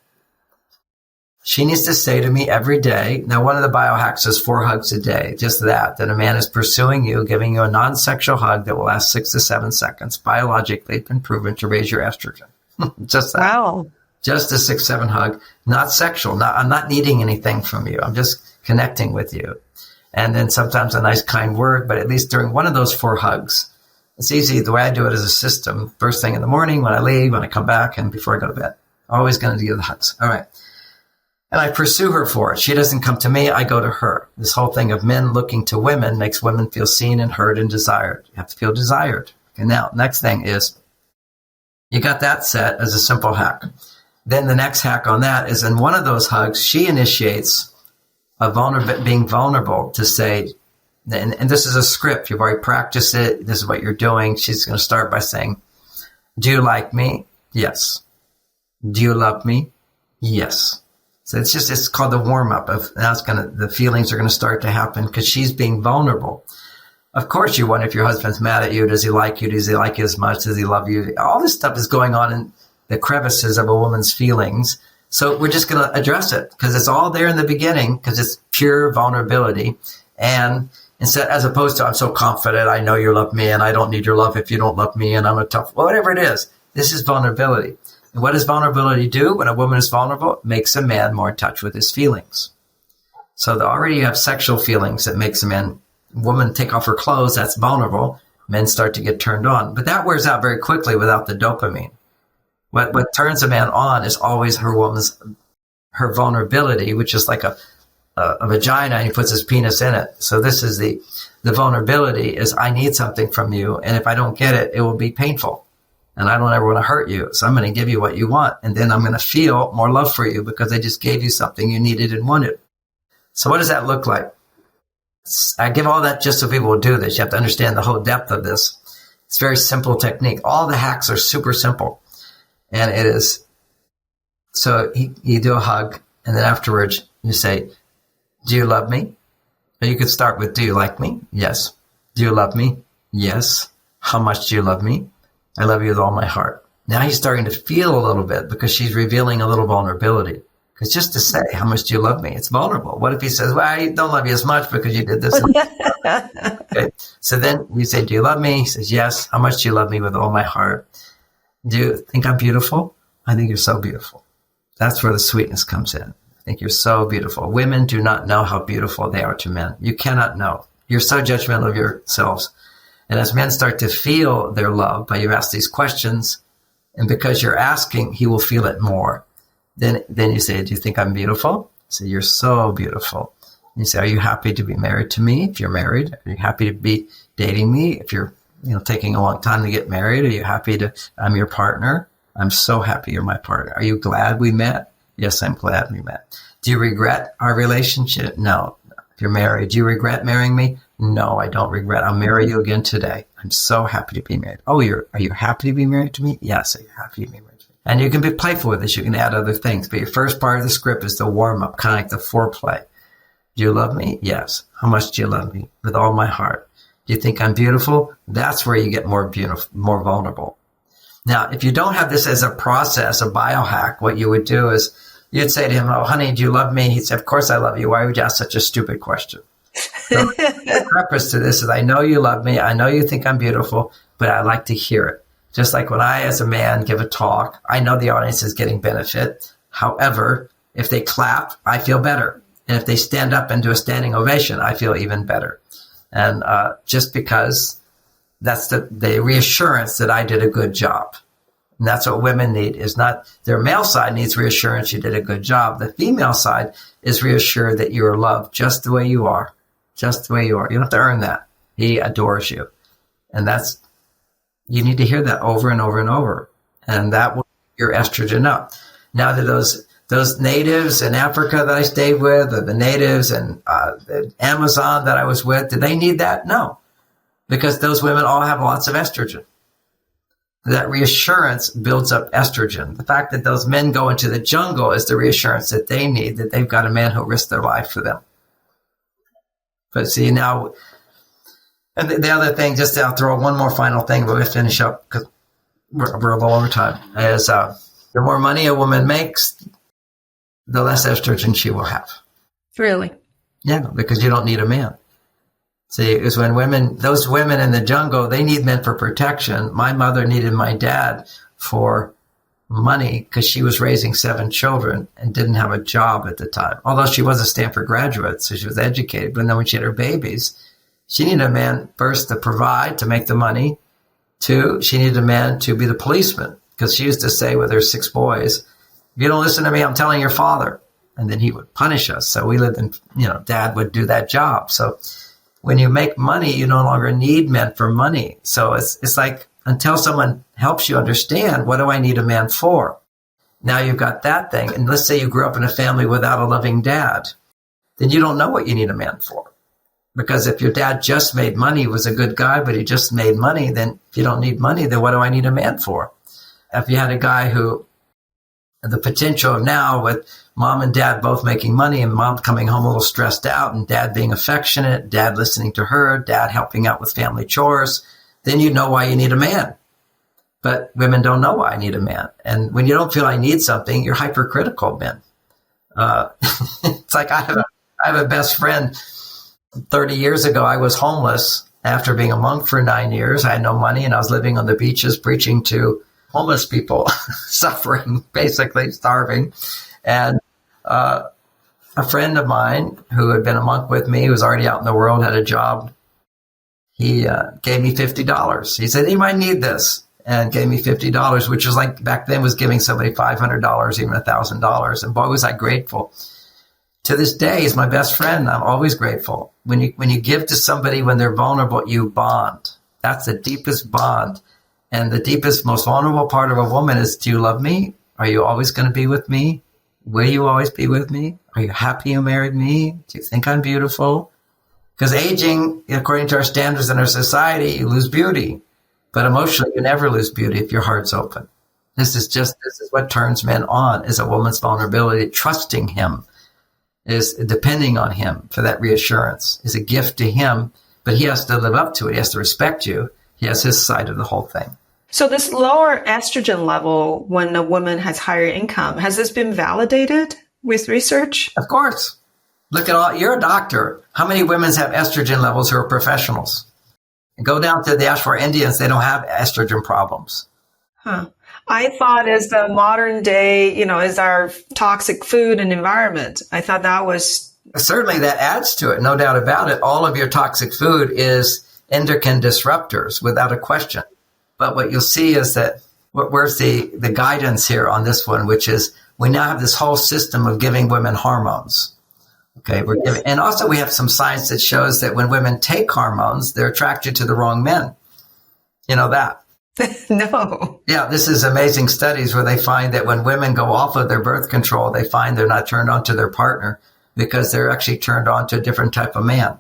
She needs to say to me every day. Now, one of the biohacks is 4 hugs a day. Just that a man is pursuing you, giving you a non-sexual hug that will last 6 to 7 seconds. Biologically, it's been proven to raise your estrogen. Just that. Wow. Just a 6-7 hug, not sexual. I'm not needing anything from you. I'm just connecting with you. And then sometimes a nice kind word, but at least during one of those 4 hugs, it's easy. The way I do it is a system. First thing in the morning, when I leave, when I come back, and before I go to bed. Always going to do the hugs. All right. And I pursue her for it. She doesn't come to me. I go to her. This whole thing of men looking to women makes women feel seen and heard and desired. You have to feel desired. And now, next thing is, you got that set as a simple hack. Then the next hack on that is, in one of those hugs, she initiates being vulnerable to say, and this is a script. You've already practiced it. This is what you're doing. She's going to start by saying, do you like me? Yes. Do you love me? Yes. So it's called the warm up of, the feelings are going to start to happen because she's being vulnerable. Of course you wonder if your husband's mad at you. Does he like you? Does he like you as much? Does he love you? All this stuff is going on in the crevices of a woman's feelings. So we're just going to address it because it's all there in the beginning because it's pure vulnerability. And instead, as opposed to, I'm so confident, I know you love me and I don't need your love if you don't love me and I'm a tough, whatever it is. This is vulnerability. And what does vulnerability do? When a woman is vulnerable, it makes a man more in touch with his feelings. So already you have sexual feelings that makes a woman take off her clothes. That's vulnerable. Men start to get turned on. But that wears out very quickly without the dopamine. What turns a man on is always her vulnerability, which is like a vagina, and he puts his penis in it. So this is the vulnerability is, I need something from you, and if I don't get it, it will be painful. And I don't ever want to hurt you, so I'm going to give you what you want, and then I'm going to feel more love for you because I just gave you something you needed and wanted. So what does that look like? I give all that just so people will do this. You have to understand the whole depth of this. It's a very simple technique. All the hacks are super simple. And it is, so you do a hug, and then afterwards you say, do you love me? Or you could start with, do you like me? Yes. Do you love me? Yes. How much do you love me? I love you with all my heart. Now he's starting to feel a little bit because she's revealing a little vulnerability. Because just to say, how much do you love me? It's vulnerable. What if he says, well, I don't love you as much because you did this? Okay. So then you say, do you love me? He says, yes. How much do you love me with all my heart? Do you think I'm beautiful? I think you're so beautiful. That's where the sweetness comes in. I think you're so beautiful. Women do not know how beautiful they are to men. You cannot know. You're so judgmental of yourselves. And as men start to feel their love by you ask these questions, and because you're asking, he will feel it more. Then you say, do you think I'm beautiful? I say, you're so beautiful. And you say, are you happy to be married to me? If you're married, are you happy to be dating me? If you're taking a long time to get married, are you happy I'm your partner? I'm so happy you're my partner. Are you glad we met? Yes, I'm glad we met. Do you regret our relationship? No. If you're married, do you regret marrying me? No, I don't regret. I'll marry you again today. I'm so happy to be married. Oh, are you happy to be married to me? Yes, are you happy to be married to me? And you can be playful with this. You can add other things. But your first part of the script is the warm-up, kind of like the foreplay. Do you love me? Yes. How much do you love me? With all my heart. Do you think I'm beautiful? That's where you get more beautiful, more vulnerable. Now, if you don't have this as a process, a biohack, what you would do is you'd say to him, oh, honey, do you love me? He'd say, of course I love you. Why would you ask such a stupid question? So the preface to this is, I know you love me. I know you think I'm beautiful, but I like to hear it. Just like when I, as a man, give a talk, I know the audience is getting benefit. However, if they clap, I feel better. And if they stand up and do a standing ovation, I feel even better. And just because that's the reassurance that I did a good job. And that's what women need, is not their male side needs reassurance you did a good job. The female side is reassured that you are loved just the way you are. Just the way you are. You don't have to earn that. He adores you. And you need to hear that over and over and over. And that will your estrogen up. Now that those those natives in Africa that I stayed with, or the natives in the Amazon that I was with, did they need that? No, because those women all have lots of estrogen. That reassurance builds up estrogen. The fact that those men go into the jungle is the reassurance that they need, that they've got a man who'll risk their life for them. But see now, and the other thing, just I'll throw one more final thing, but we'll finish up because we're a little over time, is the more money a woman makes, the less estrogen she will have. Really? Yeah, because you don't need a man. See, it was when those women in the jungle, they need men for protection. My mother needed my dad for money because she was raising 7 children and didn't have a job at the time. Although she was a Stanford graduate, so she was educated. But then when she had her babies, she needed a man first to provide, to make the money. 2, she needed a man to be the policeman, because she used to say with her 6 boys, if you don't listen to me, I'm telling your father. And then he would punish us. So we lived in, dad would do that job. So when you make money, you no longer need men for money. So it's like, until someone helps you understand, what do I need a man for? Now you've got that thing. And let's say you grew up in a family without a loving dad, then you don't know what you need a man for. Because if your dad just made money, was a good guy, but he just made money, then if you don't need money, then what do I need a man for? If you had a guy who, the potential of now with mom and dad both making money and mom coming home a little stressed out and dad being affectionate, dad listening to her, dad helping out with family chores, then you know why you need a man. But women don't know why I need a man. And when you don't feel I need something, you're hypercritical, men. It's like I have a best friend. 30 years ago, I was homeless after being a monk for 9 years. I had no money and I was living on the beaches preaching to homeless people, suffering, basically starving. And a friend of mine who had been a monk with me, who was already out in the world, had a job. He gave me $50. He said, you might need this, and gave me $50, which was like back then was giving somebody $500, even $1,000. And boy, was I grateful. To this day, he's my best friend. I'm always grateful. When you give to somebody when they're vulnerable, you bond. That's the deepest bond. And the deepest, most vulnerable part of a woman is, do you love me? Are you always going to be with me? Will you always be with me? Are you happy you married me? Do you think I'm beautiful? Because aging, according to our standards in our society, you lose beauty. But emotionally, you never lose beauty if your heart's open. This is what turns men on, is a woman's vulnerability. Trusting him, is depending on him for that reassurance, is a gift to him. But he has to live up to it. He has to respect you. He has his side of the whole thing. So this lower estrogen level when a woman has higher income, has this been validated with research? Of course. Look at you're a doctor. How many women have estrogen levels who are professionals? And go down to the Ashwar Indians, they don't have estrogen problems. Huh. I thought as the modern day, is our toxic food and environment. I thought that was... Certainly that adds to it, no doubt about it. All of your toxic food is endocrine disruptors, without a question. But what you'll see is that, where's the guidance here on this one, which is we now have this whole system of giving women hormones. Okay, and also we have some science that shows that when women take hormones, they're attracted to the wrong men. You know that? No. Yeah, this is amazing studies where they find that when women go off of their birth control, they find they're not turned on to their partner because they're actually turned on to a different type of man.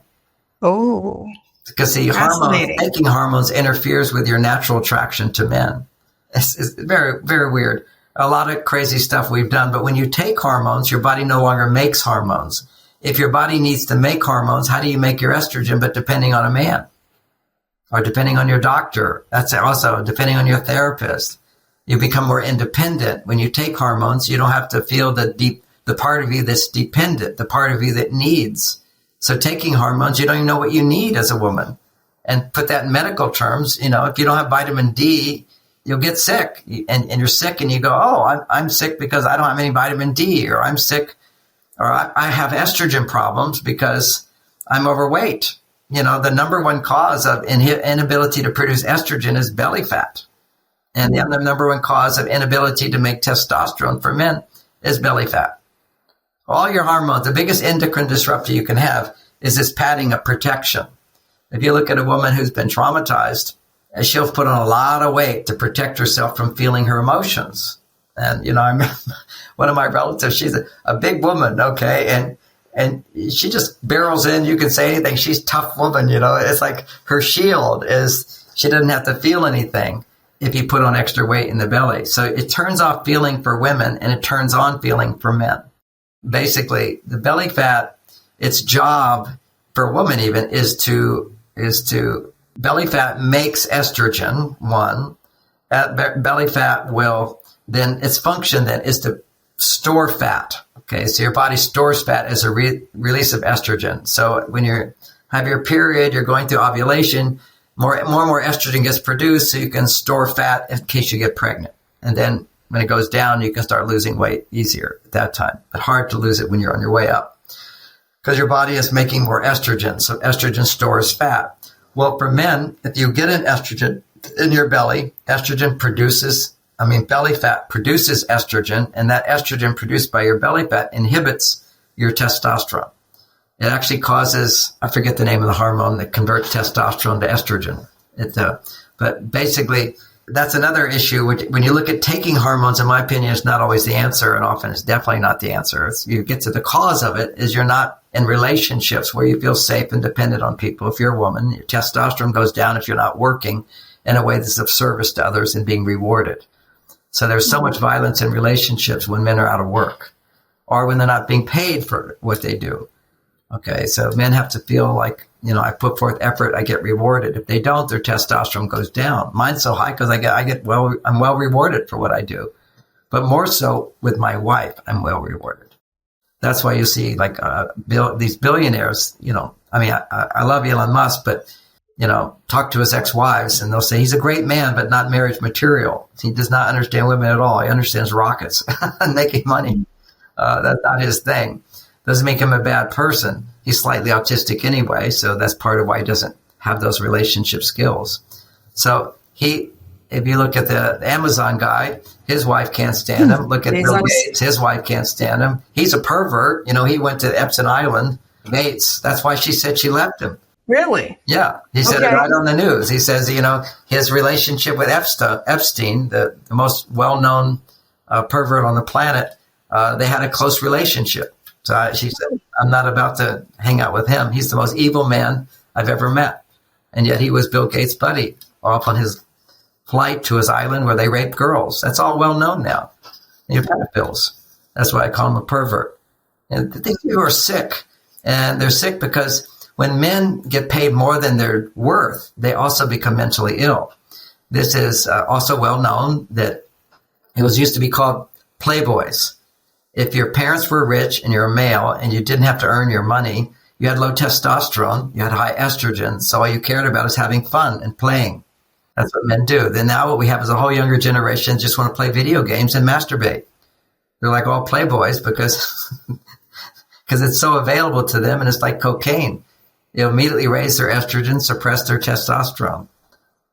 Oh. Because taking hormones interferes with your natural attraction to men. It's very, very weird. A lot of crazy stuff we've done. But when you take hormones, your body no longer makes hormones. If your body needs to make hormones, how do you make your estrogen? But depending on a man or depending on your doctor, that's also depending on your therapist. You become more independent. When you take hormones, you don't have to feel the part of you that's dependent, the part of you that needs. So taking hormones, you don't even know what you need as a woman. And put that in medical terms, if you don't have vitamin D, you'll get sick. And you're sick and you go, oh, I'm sick because I don't have any vitamin D, or I'm sick, or I have estrogen problems because I'm overweight. The number one cause of inability to produce estrogen is belly fat. And the number one cause of inability to make testosterone for men is belly fat. All your hormones, the biggest endocrine disruptor you can have is this padding of protection. If you look at a woman who's been traumatized, she'll put on a lot of weight to protect herself from feeling her emotions. And, one of my relatives, she's a big woman, okay, and she just barrels in. You can say anything. She's a tough woman, It's like her shield is she doesn't have to feel anything if you put on extra weight in the belly. So it turns off feeling for women and it turns on feeling for men. Basically, the belly fat, its job for a woman even is to belly fat makes estrogen, one. Belly fat will then, its function then is to store fat. Okay, so your body stores fat as a release of estrogen. So when you have your period, you're going through ovulation, more and more estrogen gets produced so you can store fat in case you get pregnant. And then when it goes down, you can start losing weight easier at that time. But hard to lose it when you're on your way up because your body is making more estrogen. So estrogen stores fat. Well, for men, if you get an estrogen in your belly, belly fat produces estrogen, and that estrogen produced by your belly fat inhibits your testosterone. It actually causes, I forget the name of the hormone that converts testosterone to estrogen. But basically, that's another issue. When you look at taking hormones, in my opinion, it's not always the answer, and often it's definitely not the answer. You get to the cause of it is you're not in relationships where you feel safe and dependent on people. If you're a woman, your testosterone goes down if you're not working in a way that's of service to others and being rewarded. So there's so much violence in relationships when men are out of work or when they're not being paid for what they do. Okay, so men have to feel like, I put forth effort, I get rewarded. If they don't, their testosterone goes down. Mine's so high because I'm well rewarded for what I do. But more so with my wife, I'm well rewarded. That's why you see these billionaires, I love Elon Musk, but talk to his ex-wives and they'll say he's a great man, but not marriage material. He does not understand women at all. He understands rockets and making money. That's not his thing. Doesn't make him a bad person. He's slightly autistic anyway, so that's part of why he doesn't have those relationship skills. So if you look at the Amazon guy, his wife can't stand him. Look at Bill Gates, his wife can't stand him. He's a pervert. He went to Epstein Island, Gates. That's why she said she left him. Really? Yeah. He said it right on the news. He says, his relationship with Epstein, the most well-known pervert on the planet, they had a close relationship. So she said, I'm not about to hang out with him. He's the most evil man I've ever met. And yet he was Bill Gates' buddy off on his flight to his island where they rape girls. That's all well known now. You're pedophiles. That's why I call him a pervert. And these people are sick. And they're sick because when men get paid more than they're worth, they also become mentally ill. This is also well known that it used to be called playboys. If your parents were rich and you're a male and you didn't have to earn your money, you had low testosterone, you had high estrogen, so all you cared about is having fun and playing. That's what men do. Then now what we have is a whole younger generation just want to play video games and masturbate. They're like all playboys because it's so available to them and it's like cocaine. It'll immediately raise their estrogen, suppress their testosterone.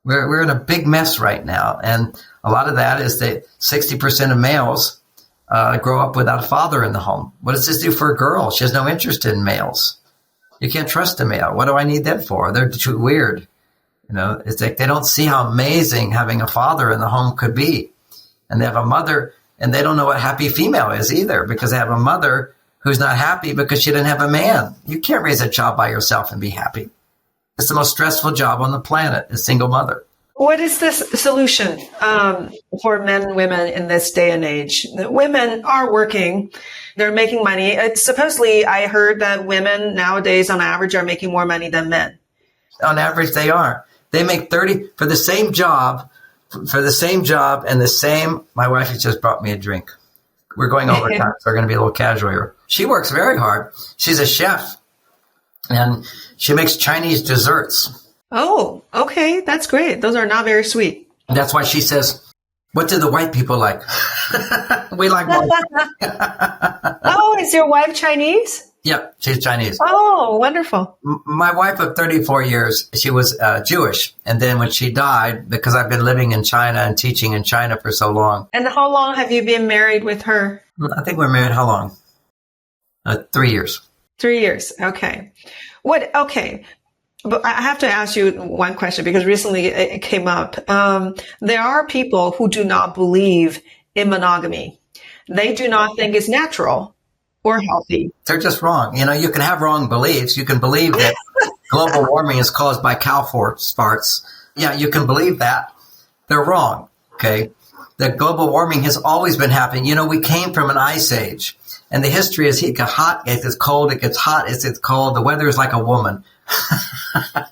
We're in a big mess right now. And a lot of that is that 60% of males grow up without a father in the home. What does this do for a girl? She has no interest in males. You can't trust a male. What do I need them for? They're too weird. It's like they don't see how amazing having a father in the home could be. And they have a mother, and they don't know what happy female is either because they have a mother who's not happy because she didn't have a man. You can't raise a child by yourself and be happy. It's the most stressful job on the planet, a single mother. What is this solution for men and women in this day and age? Women are working. They're making money. Supposedly, I heard that women nowadays, on average, are making more money than men. On average, they are. They make 30 for the same job, and the same. My wife has just brought me a drink. We're going over time, so we're going to be a little casual here. She works very hard. She's a chef, and she makes Chinese desserts. Oh, okay. That's great. Those are not very sweet. That's why she says, what do the white people like? We like white. Oh, is your wife Chinese? Yep, she's Chinese. Oh, wonderful. My wife of 34 years, she was Jewish. And then when she died, because I've been living in China and teaching in China for so long. And how long have you been married with her? I think we're married how long? 3 years. 3 years. Okay. Okay. But I have to ask you one question because recently it came up. There are people who do not believe in monogamy. they do not think is natural or healthy. They're just wrong. You can have wrong beliefs. You can believe that global warming is caused by cow farts. Yeah, you can believe that. They're wrong. Okay. The global warming has always been happening. We came from an ice age, and the history is it gets hot, it gets cold, it gets hot, it gets cold. The weather is like a woman.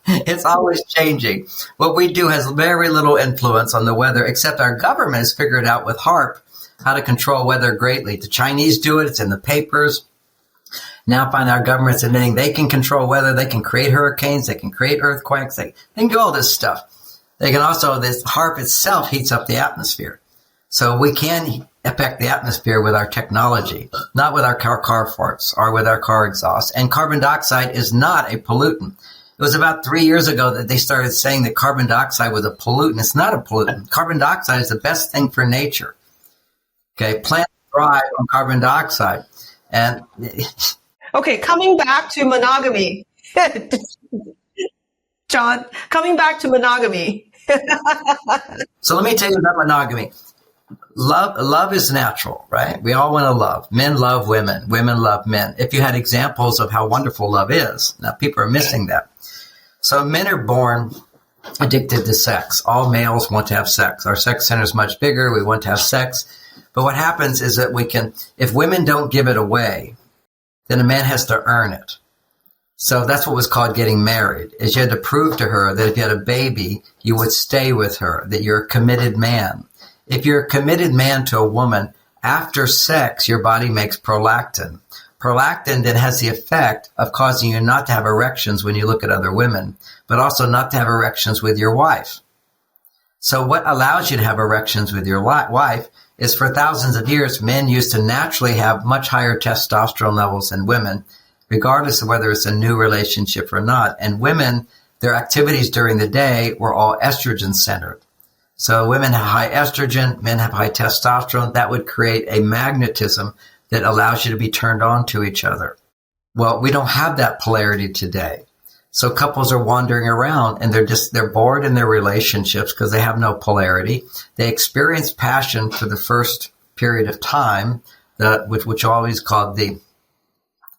It's always changing. What we do has very little influence on the weather, except our government has figured out with HAARP how to control weather greatly. The Chinese do it. It's in the papers. Now find our government's admitting they can control weather. They can create hurricanes. They can create earthquakes. They can do all this stuff. They can also, this HAARP itself heats up the atmosphere. So we can affect the atmosphere with our technology, not with our car farts or with our car exhaust. And carbon dioxide is not a pollutant. It was about 3 years ago that they started saying that carbon dioxide was a pollutant. It's not a pollutant. Carbon dioxide is the best thing for nature. Okay, plants thrive on carbon dioxide. And okay, coming back to monogamy. John, coming back to monogamy. So let me tell you about monogamy. Love is natural, right? We all want to love. Men love women. Women love men. If you had examples of how wonderful love is, now people are missing that. So men are born addicted to sex. All males want to have sex. Our sex center is much bigger. We want to have sex. But what happens is that if women don't give it away, then a man has to earn it. So that's what was called getting married, is you had to prove to her that if you had a baby, you would stay with her, that you're a committed man. If you're a committed man to a woman, after sex, your body makes prolactin. Prolactin then has the effect of causing you not to have erections when you look at other women, but also not to have erections with your wife. So what allows you to have erections with your wife is for thousands of years, men used to naturally have much higher testosterone levels than women, regardless of whether it's a new relationship or not. And women, their activities during the day were all estrogen centered. So women have high estrogen, men have high testosterone. That would create a magnetism that allows you to be turned on to each other. Well, we don't have that polarity today. So couples are wandering around and they're bored in their relationships because they have no polarity. They experience passion for the first period of time, which always called the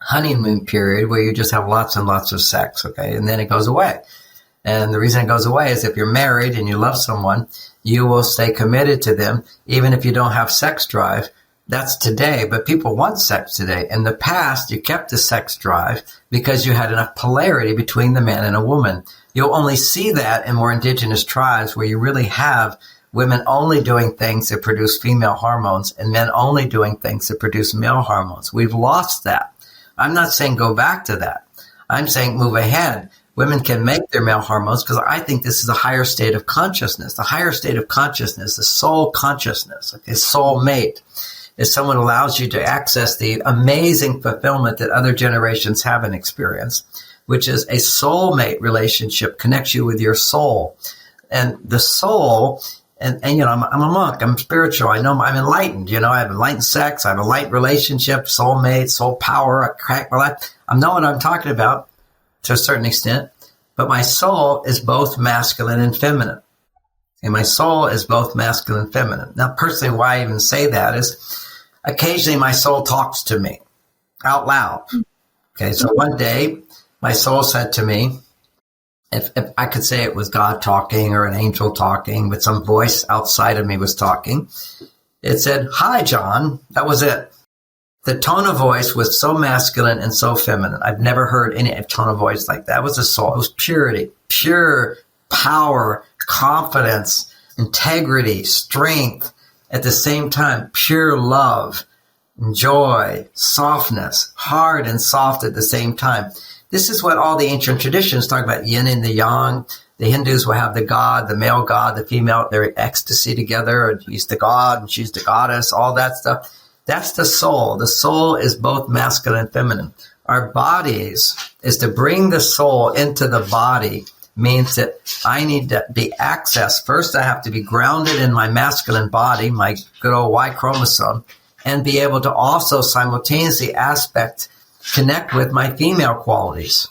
honeymoon period, where you just have lots and lots of sex, okay? And then it goes away. And the reason it goes away is if you're married and you love someone, you will stay committed to them, even if you don't have sex drive. That's today, but people want sex today. In the past, you kept the sex drive because you had enough polarity between the man and a woman. You'll only see that in more indigenous tribes where you really have women only doing things that produce female hormones and men only doing things that produce male hormones. We've lost that. I'm not saying go back to that. I'm saying move ahead. Women can make their male hormones because I think this is a higher state of consciousness. The higher state of consciousness, the soul consciousness, okay, soul mate, is someone who allows you to access the amazing fulfillment that other generations haven't experienced, which is a soulmate relationship, connects you with your soul. And the soul, and you know, I'm a monk, I'm spiritual, I know I'm enlightened, you know, I have enlightened sex, I have a light relationship, soulmate, soul power, I crack my life. I know what I'm talking about to a certain extent, but my soul is both masculine and feminine. And my soul is both masculine and feminine. Now, personally, why I even say that is occasionally my soul talks to me out loud. Okay, so one day my soul said to me, if I could say it was God talking or an angel talking, but some voice outside of me was talking, it said, "Hi, John." That was it. The tone of voice was so masculine and so feminine. I've never heard any tone of voice like that. It was a soul. It was purity, pure power, confidence, integrity, strength. At the same time, pure love, joy, softness, hard and soft at the same time. This is what all the ancient traditions talk about, yin and the yang. The Hindus will have the god, the male god, the female, they're in ecstasy together. And he's the god and she's the goddess, all that stuff. That's the soul. The soul is both masculine and feminine. Our bodies is to bring the soul into the body means that I need to be accessed. First, I have to be grounded in my masculine body, my good old Y chromosome, and be able to also simultaneously connect with my female qualities.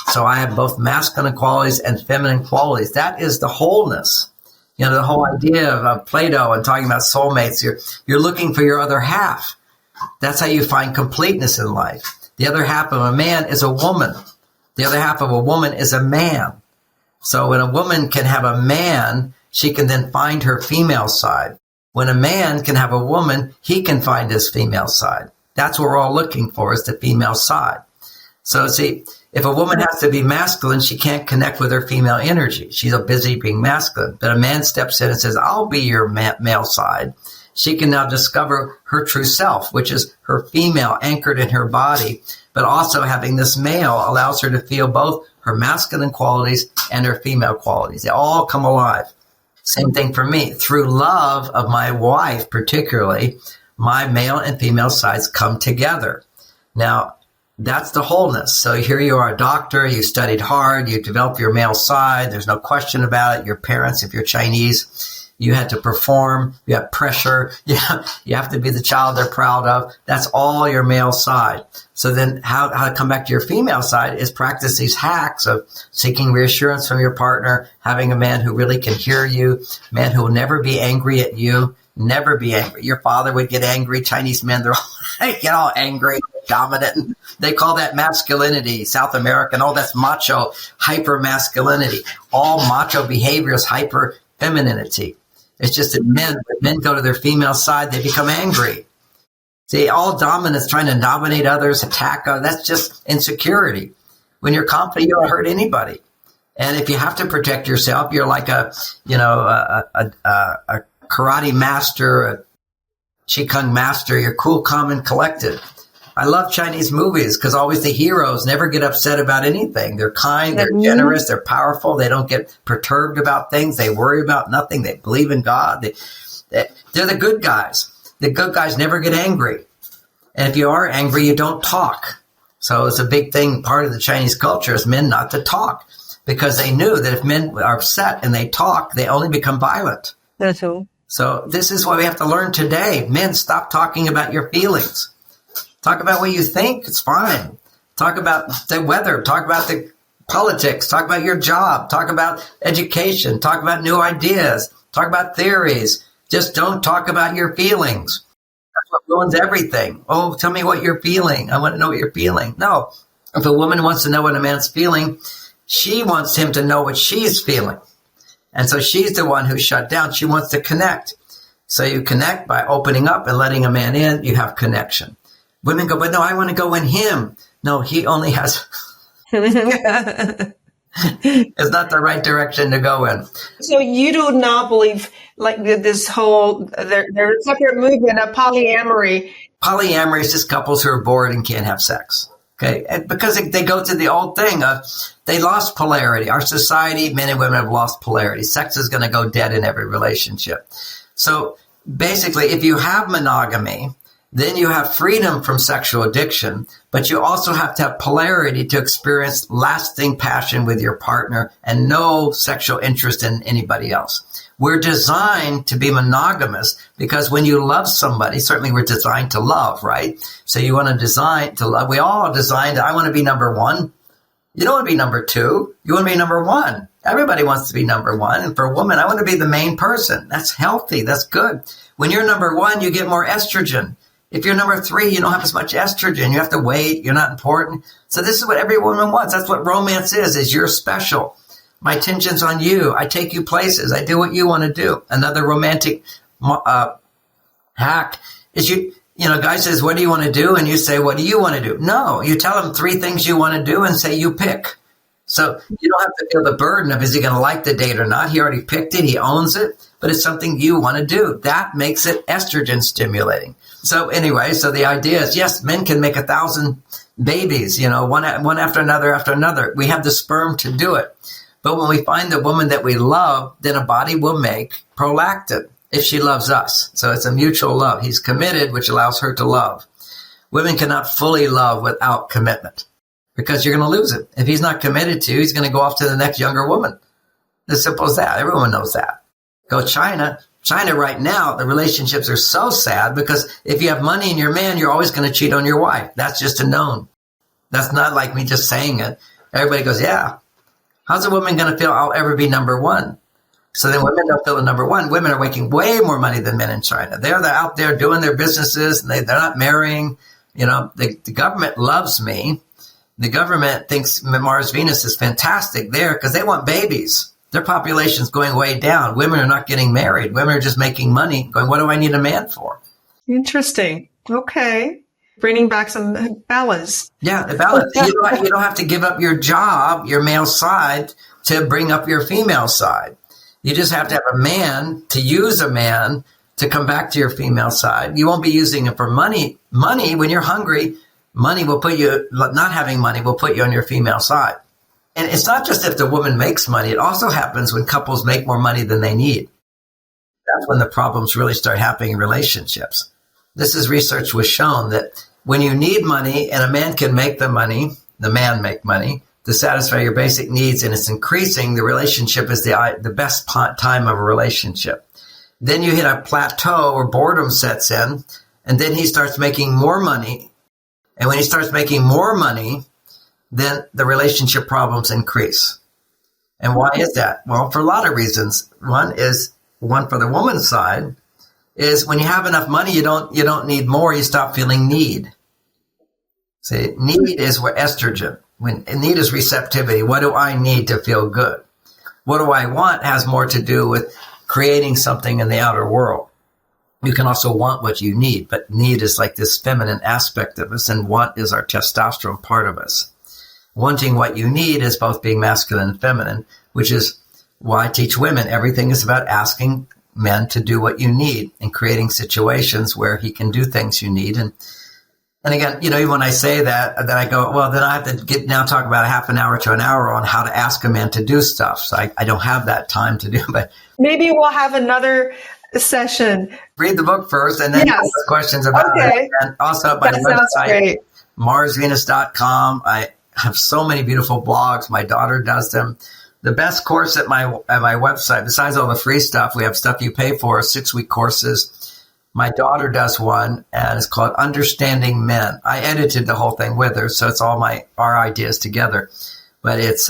So I have both masculine qualities and feminine qualities. That is the wholeness. The whole idea of Plato and talking about soulmates, you're looking for your other half. That's how you find completeness in life. The other half of a man is a woman. The other half of a woman is a man. So when a woman can have a man, she can then find her female side. When a man can have a woman, he can find his female side. That's what we're all looking for, is the female side. So see, if a woman has to be masculine, she can't connect with her female energy. She's busy being masculine. But a man steps in and says, I'll be your male side. She can now discover her true self, which is her female anchored in her body, but also having this male allows her to feel both her masculine qualities and her female qualities. They all come alive. Same thing for me. Through love of my wife, particularly, my male and female sides come together. Now, that's the wholeness. So here you are, a doctor, you studied hard, you developed your male side. There's no question about it. Your parents, if you're Chinese, you had to perform, you have pressure, you have to be the child they're proud of. That's all your male side. So then how to come back to your female side is practice these hacks of seeking reassurance from your partner, having a man who really can hear you, a man who will never be angry at you, never be angry. Your father would get angry. Chinese men, they get all angry, dominant. They call that masculinity. South American, that's macho, hyper masculinity. All macho behavior is hyper femininity. It's just that when men go to their female side, they become angry. See, all dominance, trying to dominate others, attack others, that's just insecurity. When you're confident, you don't hurt anybody. And if you have to protect yourself, you're like a karate master, a qigong master. You're cool, calm, and collected. I love Chinese movies because always the heroes never get upset about anything. They're kind, they're generous, they're powerful. They don't get perturbed about things. They worry about nothing. They believe in God. They're the good guys. The good guys never get angry. And if you are angry, you don't talk. So it's a big thing. Part of the Chinese culture is men not to talk because they knew that if men are upset and they talk, they only become violent. That's true. So this is what we have to learn today. Men, stop talking about your feelings. Talk about what you think. It's fine. Talk about the weather. Talk about the politics. Talk about your job. Talk about education. Talk about new ideas. Talk about theories. Just don't talk about your feelings. That's what ruins everything. Oh, tell me what you're feeling. I want to know what you're feeling. No. If a woman wants to know what a man's feeling, she wants him to know what she's feeling. And so she's the one who's shut down. She wants to connect. So you connect by opening up and letting a man in. You have connection. Women go, but no, I want to go in him. No, he only has. It's not the right direction to go in. So you do not believe like this whole, there's a separate movement of polyamory. Polyamory is just couples who are bored and can't have sex. Okay. And because they go to the old thing of they lost polarity. Our society, men and women have lost polarity. Sex is going to go dead in every relationship. So basically, if you have monogamy, then you have freedom from sexual addiction, but you also have to have polarity to experience lasting passion with your partner and no sexual interest in anybody else. We're designed to be monogamous because when you love somebody, certainly we're designed to love, right? So you want to design to love. We all are designed, I want to be number one. You don't want to be number two. You want to be number one. Everybody wants to be number one. And for a woman, I want to be the main person. That's healthy. That's good. When you're number one, you get more estrogen. If you're number three, you don't have as much estrogen. You have to wait. You're not important. So this is what every woman wants. That's what romance is you're special. My attention's on you. I take you places. I do what you want to do. Another romantic hack is guy says, what do you want to do? And you say, what do you want to do? No, you tell him three things you want to do and say you pick. So you don't have to feel the burden of is he going to like the date or not? He already picked it. He owns it. But it's something you want to do. That makes it estrogen stimulating. So anyway, so the idea is, yes, men can make 1,000 babies, one after another. We have the sperm to do it. But when we find the woman that we love, then a body will make prolactin if she loves us. So it's a mutual love. He's committed, which allows her to love. Women cannot fully love without commitment because you're going to lose it. If he's not committed to you, he's going to go off to the next younger woman. As simple as that. Everyone knows that. Go China. China right now, the relationships are so sad because if you have money and you're a man, you're always going to cheat on your wife. That's just a known. That's not like me just saying it. Everybody goes, yeah. How's a woman going to feel I'll ever be number one? So then women don't feel the number one. Women are making way more money than men in China. They're out there doing their businesses, and they're not marrying. The government loves me. The government thinks Mars Venus is fantastic there because they want babies. Their population is going way down. Women are not getting married. Women are just making money, going, what do I need a man for? Interesting. Okay. Bringing back some balance. Yeah, the balance. You don't have to give up your job, your male side, to bring up your female side. You just have to have a man to use a man to come back to your female side. You won't be using it for money. Money, when you're hungry, money will put you, not having money will put you on your female side. And it's not just if the woman makes money. It also happens when couples make more money than they need. That's when the problems really start happening in relationships. This is research was shown that when you need money and a man can make the man make money to satisfy your basic needs, and it's increasing, the relationship is the best time of a relationship. Then you hit a plateau where boredom sets in, and then he starts making more money. And when he starts making more money, then the relationship problems increase. And why is that? Well, for a lot of reasons. One for the woman's side is when you have enough money, you don't need more. You stop feeling need. See, need is where estrogen. Need is receptivity. What do I need to feel good? What do I want has more to do with creating something in the outer world. You can also want what you need, but need is like this feminine aspect of us, and want is our testosterone part of us. Wanting what you need is both being masculine and feminine, which is why I teach women everything is about asking men to do what you need and creating situations where he can do things you need. And again, even when I say that, then I go, well, then I have to talk about a half an hour to an hour on how to ask a man to do stuff. So I don't have that time to do, but maybe we'll have another session. Read the book first and then ask questions about it. And also my website, marsvenus.com. I have so many beautiful blogs. My daughter does them. The best course at my website, besides all the free stuff, we have stuff you pay for, 6-week courses. My daughter does one, and it's called Understanding Men. I edited the whole thing with her, so it's all our ideas together. But it's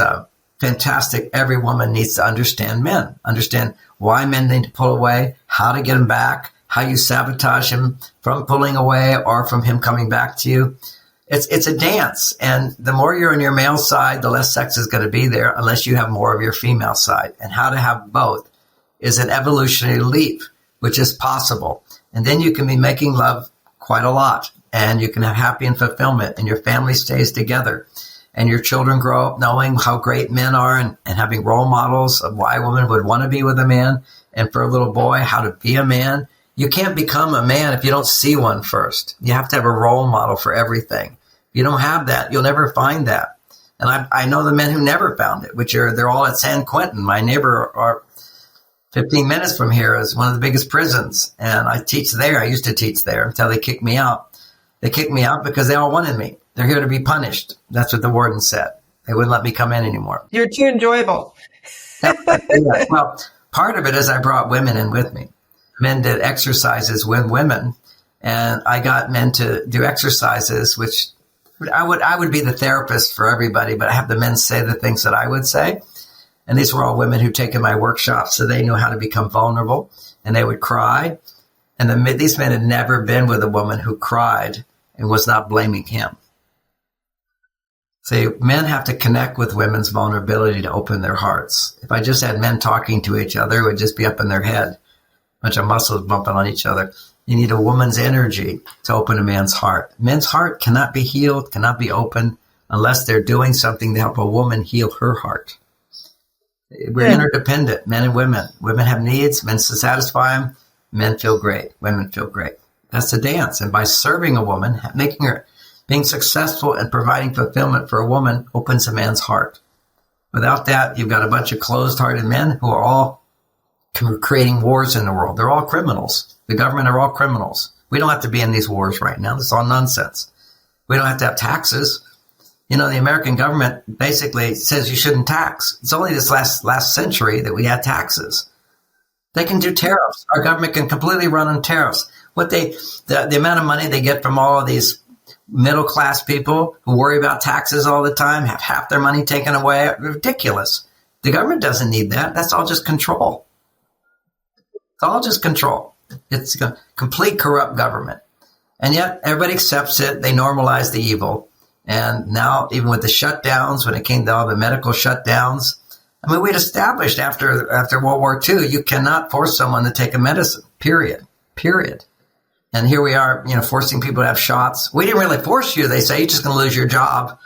fantastic. Every woman needs to understand men, understand why men need to pull away, how to get him back, how you sabotage him from pulling away or from him coming back to you. It's a dance, and the more you're on your male side, the less sex is going to be there unless you have more of your female side. And how to have both is an evolutionary leap, which is possible. And then you can be making love quite a lot, and you can have happy and fulfillment, and your family stays together, and your children grow up knowing how great men are and having role models of why a woman would want to be with a man, and for a little boy, how to be a man. You can't become a man if you don't see one first. You have to have a role model for everything. If you don't have that, you'll never find that. And I know the men who never found it, they're all at San Quentin. My neighbor are 15 minutes from here is one of the biggest prisons. And I teach there. I used to teach there until they kicked me out. They kicked me out because they all wanted me. They're here to be punished. That's what the warden said. They wouldn't let me come in anymore. You're too enjoyable. Yeah. Well, part of it is I brought women in with me. Men did exercises with women, and I got men to do exercises, which I would be the therapist for everybody, but I have the men say the things that I would say. And these were all women who'd taken my workshops, so they knew how to become vulnerable, and they would cry. And these men had never been with a woman who cried and was not blaming him. See, men have to connect with women's vulnerability to open their hearts. If I just had men talking to each other, it would just be up in their head, a bunch of muscles bumping on each other. You need a woman's energy to open a man's heart. Men's heart cannot be healed, cannot be opened, unless they're doing something to help a woman heal her heart. We're interdependent, men and women. Women have needs, men to satisfy them. Men feel great, women feel great. That's the dance. And by serving a woman, making her, being successful and providing fulfillment for a woman opens a man's heart. Without that, you've got a bunch of closed-hearted men who are all creating wars in the world. They're all criminals. The government are all criminals. We don't have to be in these wars right now. This is all nonsense. We don't have to have taxes. The American government basically says you shouldn't tax. It's only this last century that we had taxes. They can do tariffs. Our government can completely run on tariffs. The amount of money they get from all of these middle-class people who worry about taxes all the time, have half their money taken away, ridiculous. The government doesn't need that. That's all just control. It's all just control. It's a complete corrupt government. And yet everybody accepts it. They normalize the evil. And now, even with the shutdowns, when it came to all the medical shutdowns, I mean, we'd established after World War II, you cannot force someone to take a medicine, period. And here we are, forcing people to have shots. We didn't really force you. They say, you're just going to lose your job.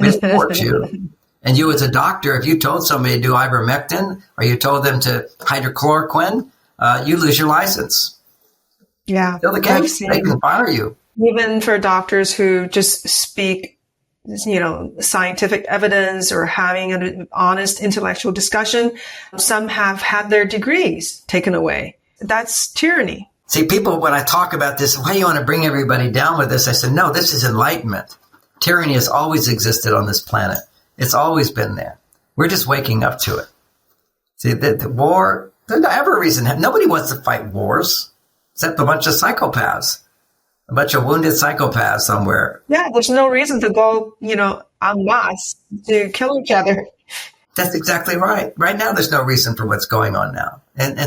We didn't force you. And you as a doctor, if you told somebody to do ivermectin or you told them to hydrochloroquine, you lose your license. Yeah. Still the case. They can fire you. Even for doctors who just speak, scientific evidence or having an honest intellectual discussion, some have had their degrees taken away. That's tyranny. See, people, when I talk about this, why do you want to bring everybody down with this? I said, no, this is enlightenment. Tyranny has always existed on this planet. It's always been there. We're just waking up to it. See, the war, there's never a reason. Nobody wants to fight wars except a bunch of psychopaths, a bunch of wounded psychopaths somewhere. Yeah, there's no reason to go, en masse to kill each other. That's exactly right. Right now, there's no reason for what's going on now. And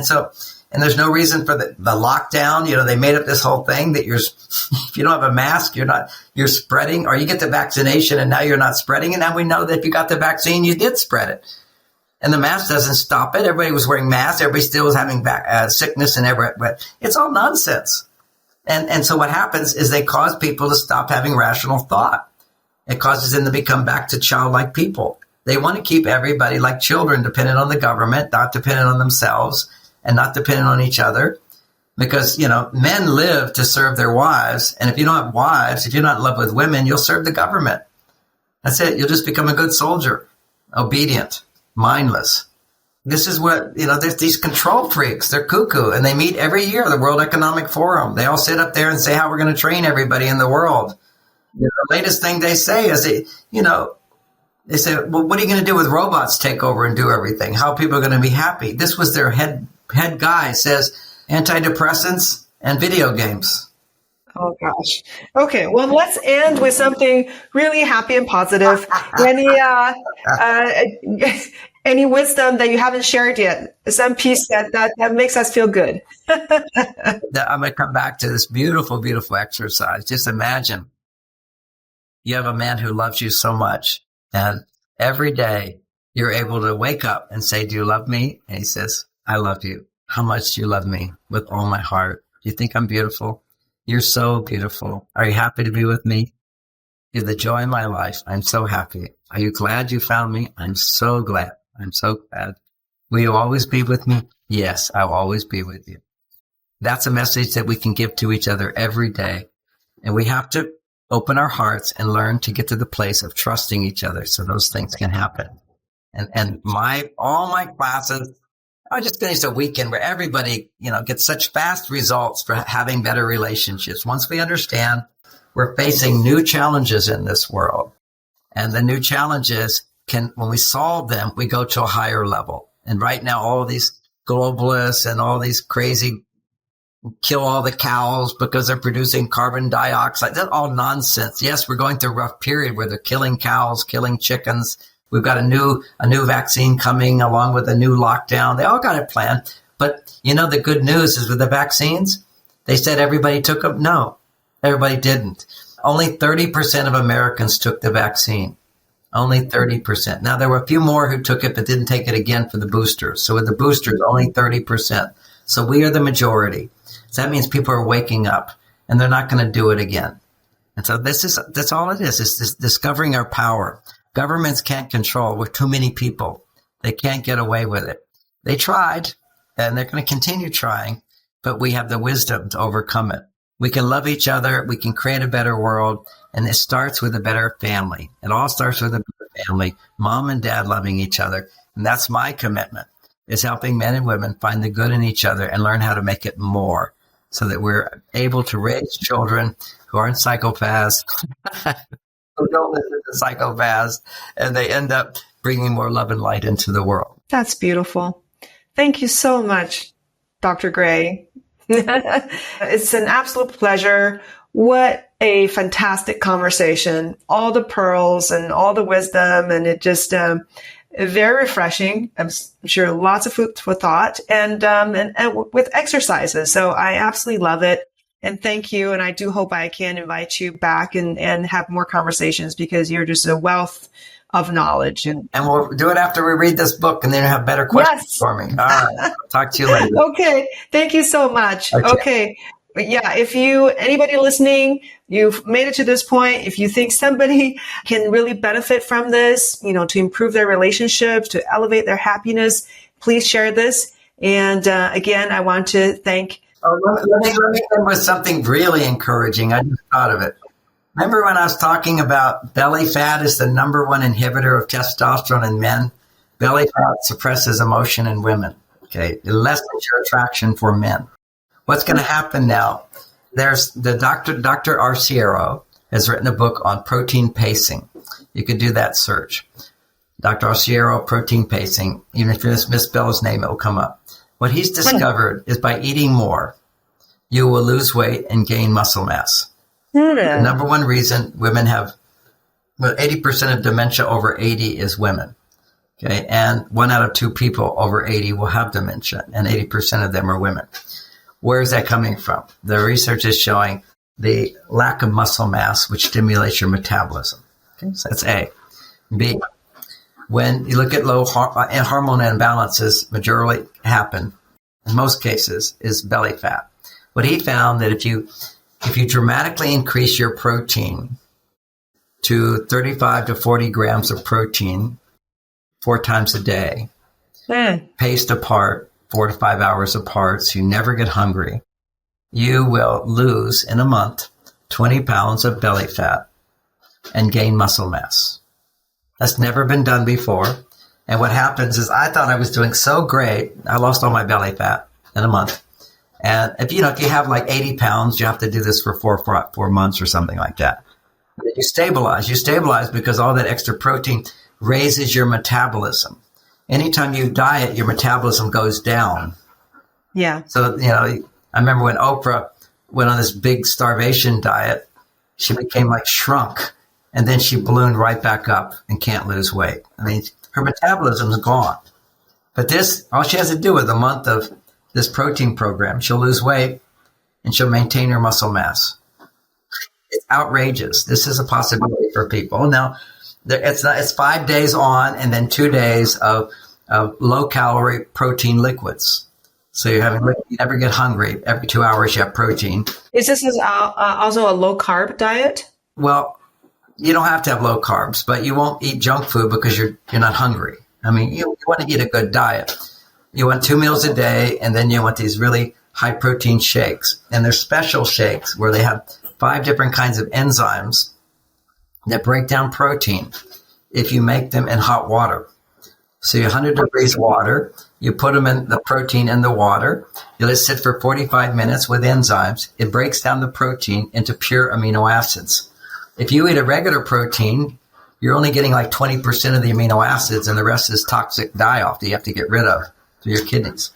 there's no reason for the lockdown. They made up this whole thing that if you don't have a mask, you're spreading, or you get the vaccination and now you're not spreading. And now we know that if you got the vaccine, you did spread it. And the mask doesn't stop it. Everybody was wearing masks. Everybody still was having sickness and everything. But it's all nonsense. And so what happens is they cause people to stop having rational thought. It causes them to become back to childlike people. They want to keep everybody like children, dependent on the government, not dependent on themselves, and not dependent on each other. Because, men live to serve their wives. And if you don't have wives, if you're not in love with women, you'll serve the government. That's it. You'll just become a good soldier, obedient, mindless. This is what, there's these control freaks. They're cuckoo. And they meet every year, the World Economic Forum. They all sit up there and say how we're going to train everybody in the world. The latest thing they say is, they say, well, what are you going to do with robots take over and do everything? How are people going to be happy? This was their head guy says antidepressants and video games. Oh, gosh. Okay. Well, let's end with something really happy and positive. Any wisdom that you haven't shared yet? Some piece that makes us feel good. I'm going to come back to this beautiful, beautiful exercise. Just imagine you have a man who loves you so much, and every day you're able to wake up and say, do you love me? And he says, I love you. How much do you love me? With all my heart. Do you think I'm beautiful? You're so beautiful. Are you happy to be with me? You're the joy of my life. I'm so happy. Are you glad you found me? I'm so glad. I'm so glad. Will you always be with me? Yes, I'll always be with you. That's a message that we can give to each other every day. And we have to open our hearts and learn to get to the place of trusting each other so those things can happen. And all my classes, I just finished a weekend where everybody, gets such fast results for having better relationships. Once we understand we're facing new challenges in this world, and the new challenges when we solve them, we go to a higher level. And right now, all these globalists and all these crazy kill all the cows because they're producing carbon dioxide. That's all nonsense. Yes, we're going through a rough period where they're killing cows, killing chickens. We've got a new vaccine coming along with a new lockdown. They all got a plan. But, the good news is with the vaccines, they said everybody took them. No, everybody didn't. Only 30% of Americans took the vaccine. Only 30%. Now, there were a few more who took it but didn't take it again for the boosters. So with the boosters, only 30%. So we are the majority. So that means people are waking up and they're not going to do it again. And so that's all it is. It's this discovering our power. Governments can't control with too many people. They can't get away with it. They tried and they're going to continue trying, but we have the wisdom to overcome it. We can love each other. We can create a better world. And it starts with a better family. It all starts with a better family, mom and dad loving each other. And that's my commitment, is helping men and women find the good in each other and learn how to make it more so that we're able to raise children who aren't psychopaths, who don't listen to psychopaths, and they end up bringing more love and light into the world. That's beautiful. Thank you so much, Dr. Gray. It's an absolute pleasure What a fantastic conversation. All the pearls and all the wisdom, and it just very refreshing. I'm sure lots of food for thought, and with exercises. So I absolutely love it. And thank you. And I do hope I can invite you back and have more conversations, because you're just a wealth of knowledge. And we'll do it after we read this book, and then you'll have better questions for me. All right. Talk to you later. Okay. Thank you so much. Okay. Yeah, if anybody listening, you've made it to this point, if you think somebody can really benefit from this, to improve their relationships, to elevate their happiness, please share this. And again, I want to thank. Let me end with something really encouraging. I just thought of it. Remember when I was talking about belly fat is the number one inhibitor of testosterone in men? Belly fat suppresses emotion in women. Okay, it lessens your attraction for men. What's going to happen now? There's the Dr. Arciero has written a book on protein pacing. You could do that search. Dr. Arciero, protein pacing. Even if you just misspell his name, it will come up. What he's discovered is by eating more, you will lose weight and gain muscle mass. The number one reason women have, 80% of dementia over 80 is women. Okay. And 1 out of 2 people over 80 will have dementia, and 80% of them are women. Where is that coming from? The research is showing the lack of muscle mass, which stimulates your metabolism. Okay, so that's A. B, when you look at low hormone imbalances, majority happen, in most cases, is belly fat. What he found that if you dramatically increase your protein to 35 to 40 grams of protein 4 times a day, paced apart, 4 to 5 hours apart, so you never get hungry, you will lose in a month 20 pounds of belly fat and gain muscle mass. That's never been done before. And what happens is I thought I was doing so great. I lost all my belly fat in a month. And if you have like 80 pounds, you have to do this for 4 months or something like that. You stabilize. You stabilize because all that extra protein raises your metabolism. Anytime you diet, your metabolism goes down. Yeah. So, I remember when Oprah went on this big starvation diet, she became like shrunk, and then she ballooned right back up and can't lose weight. I mean, her metabolism is gone. But all she has to do with a month of this protein program, she'll lose weight and she'll maintain her muscle mass. It's outrageous. This is a possibility for people. Now, it's 5 days on and then 2 days of low calorie protein liquids. So you never get hungry. Every 2 hours you have protein. Is this also a low carb diet? Well, you don't have to have low carbs, but you won't eat junk food because you're not hungry. I mean, you want to eat a good diet. You want 2 meals a day, and then you want these really high protein shakes. And they're special shakes where they have 5 different kinds of enzymes that break down protein if you make them in hot water. So you 100 degrees water, you put them in the protein in the water, you let it sit for 45 minutes with enzymes. It breaks down the protein into pure amino acids. If you eat a regular protein, you're only getting like 20% of the amino acids, and the rest is toxic die-off that you have to get rid of through your kidneys.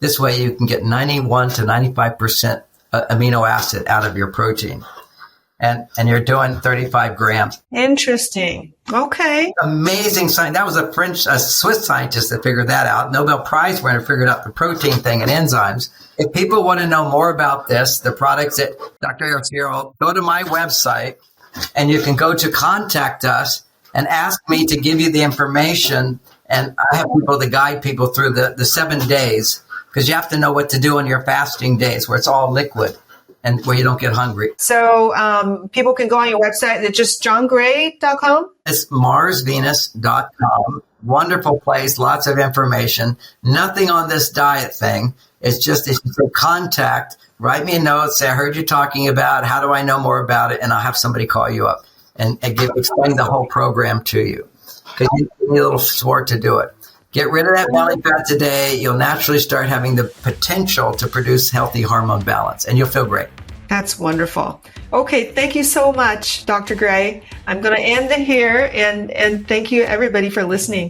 This way you can get 91 to 95% amino acid out of your protein. And you're doing 35 grams. Interesting. Okay. Amazing science. That was a Swiss scientist that figured that out. Nobel Prize winner figured out the protein thing and enzymes. If people want to know more about this, the products at Dr. Arciero, go to my website, and you can go to contact us and ask me to give you the information. And I have people to guide people through the 7 days, because you have to know what to do on your fasting days where it's all liquid and where you don't get hungry. So people can go on your website. It's just johngray.com? It's marsvenus.com. Wonderful place, lots of information. Nothing on this diet thing. It's just if you say contact, write me a note, say, I heard you talking about, how do I know more about it? And I'll have somebody call you up and explain the whole program to you. Because you need a little support to do it. Get rid of that belly fat today. You'll naturally start having the potential to produce healthy hormone balance, and you'll feel great. That's wonderful. Okay, thank you so much, Dr. Gray. I'm going to end it here, and thank you, everybody, for listening.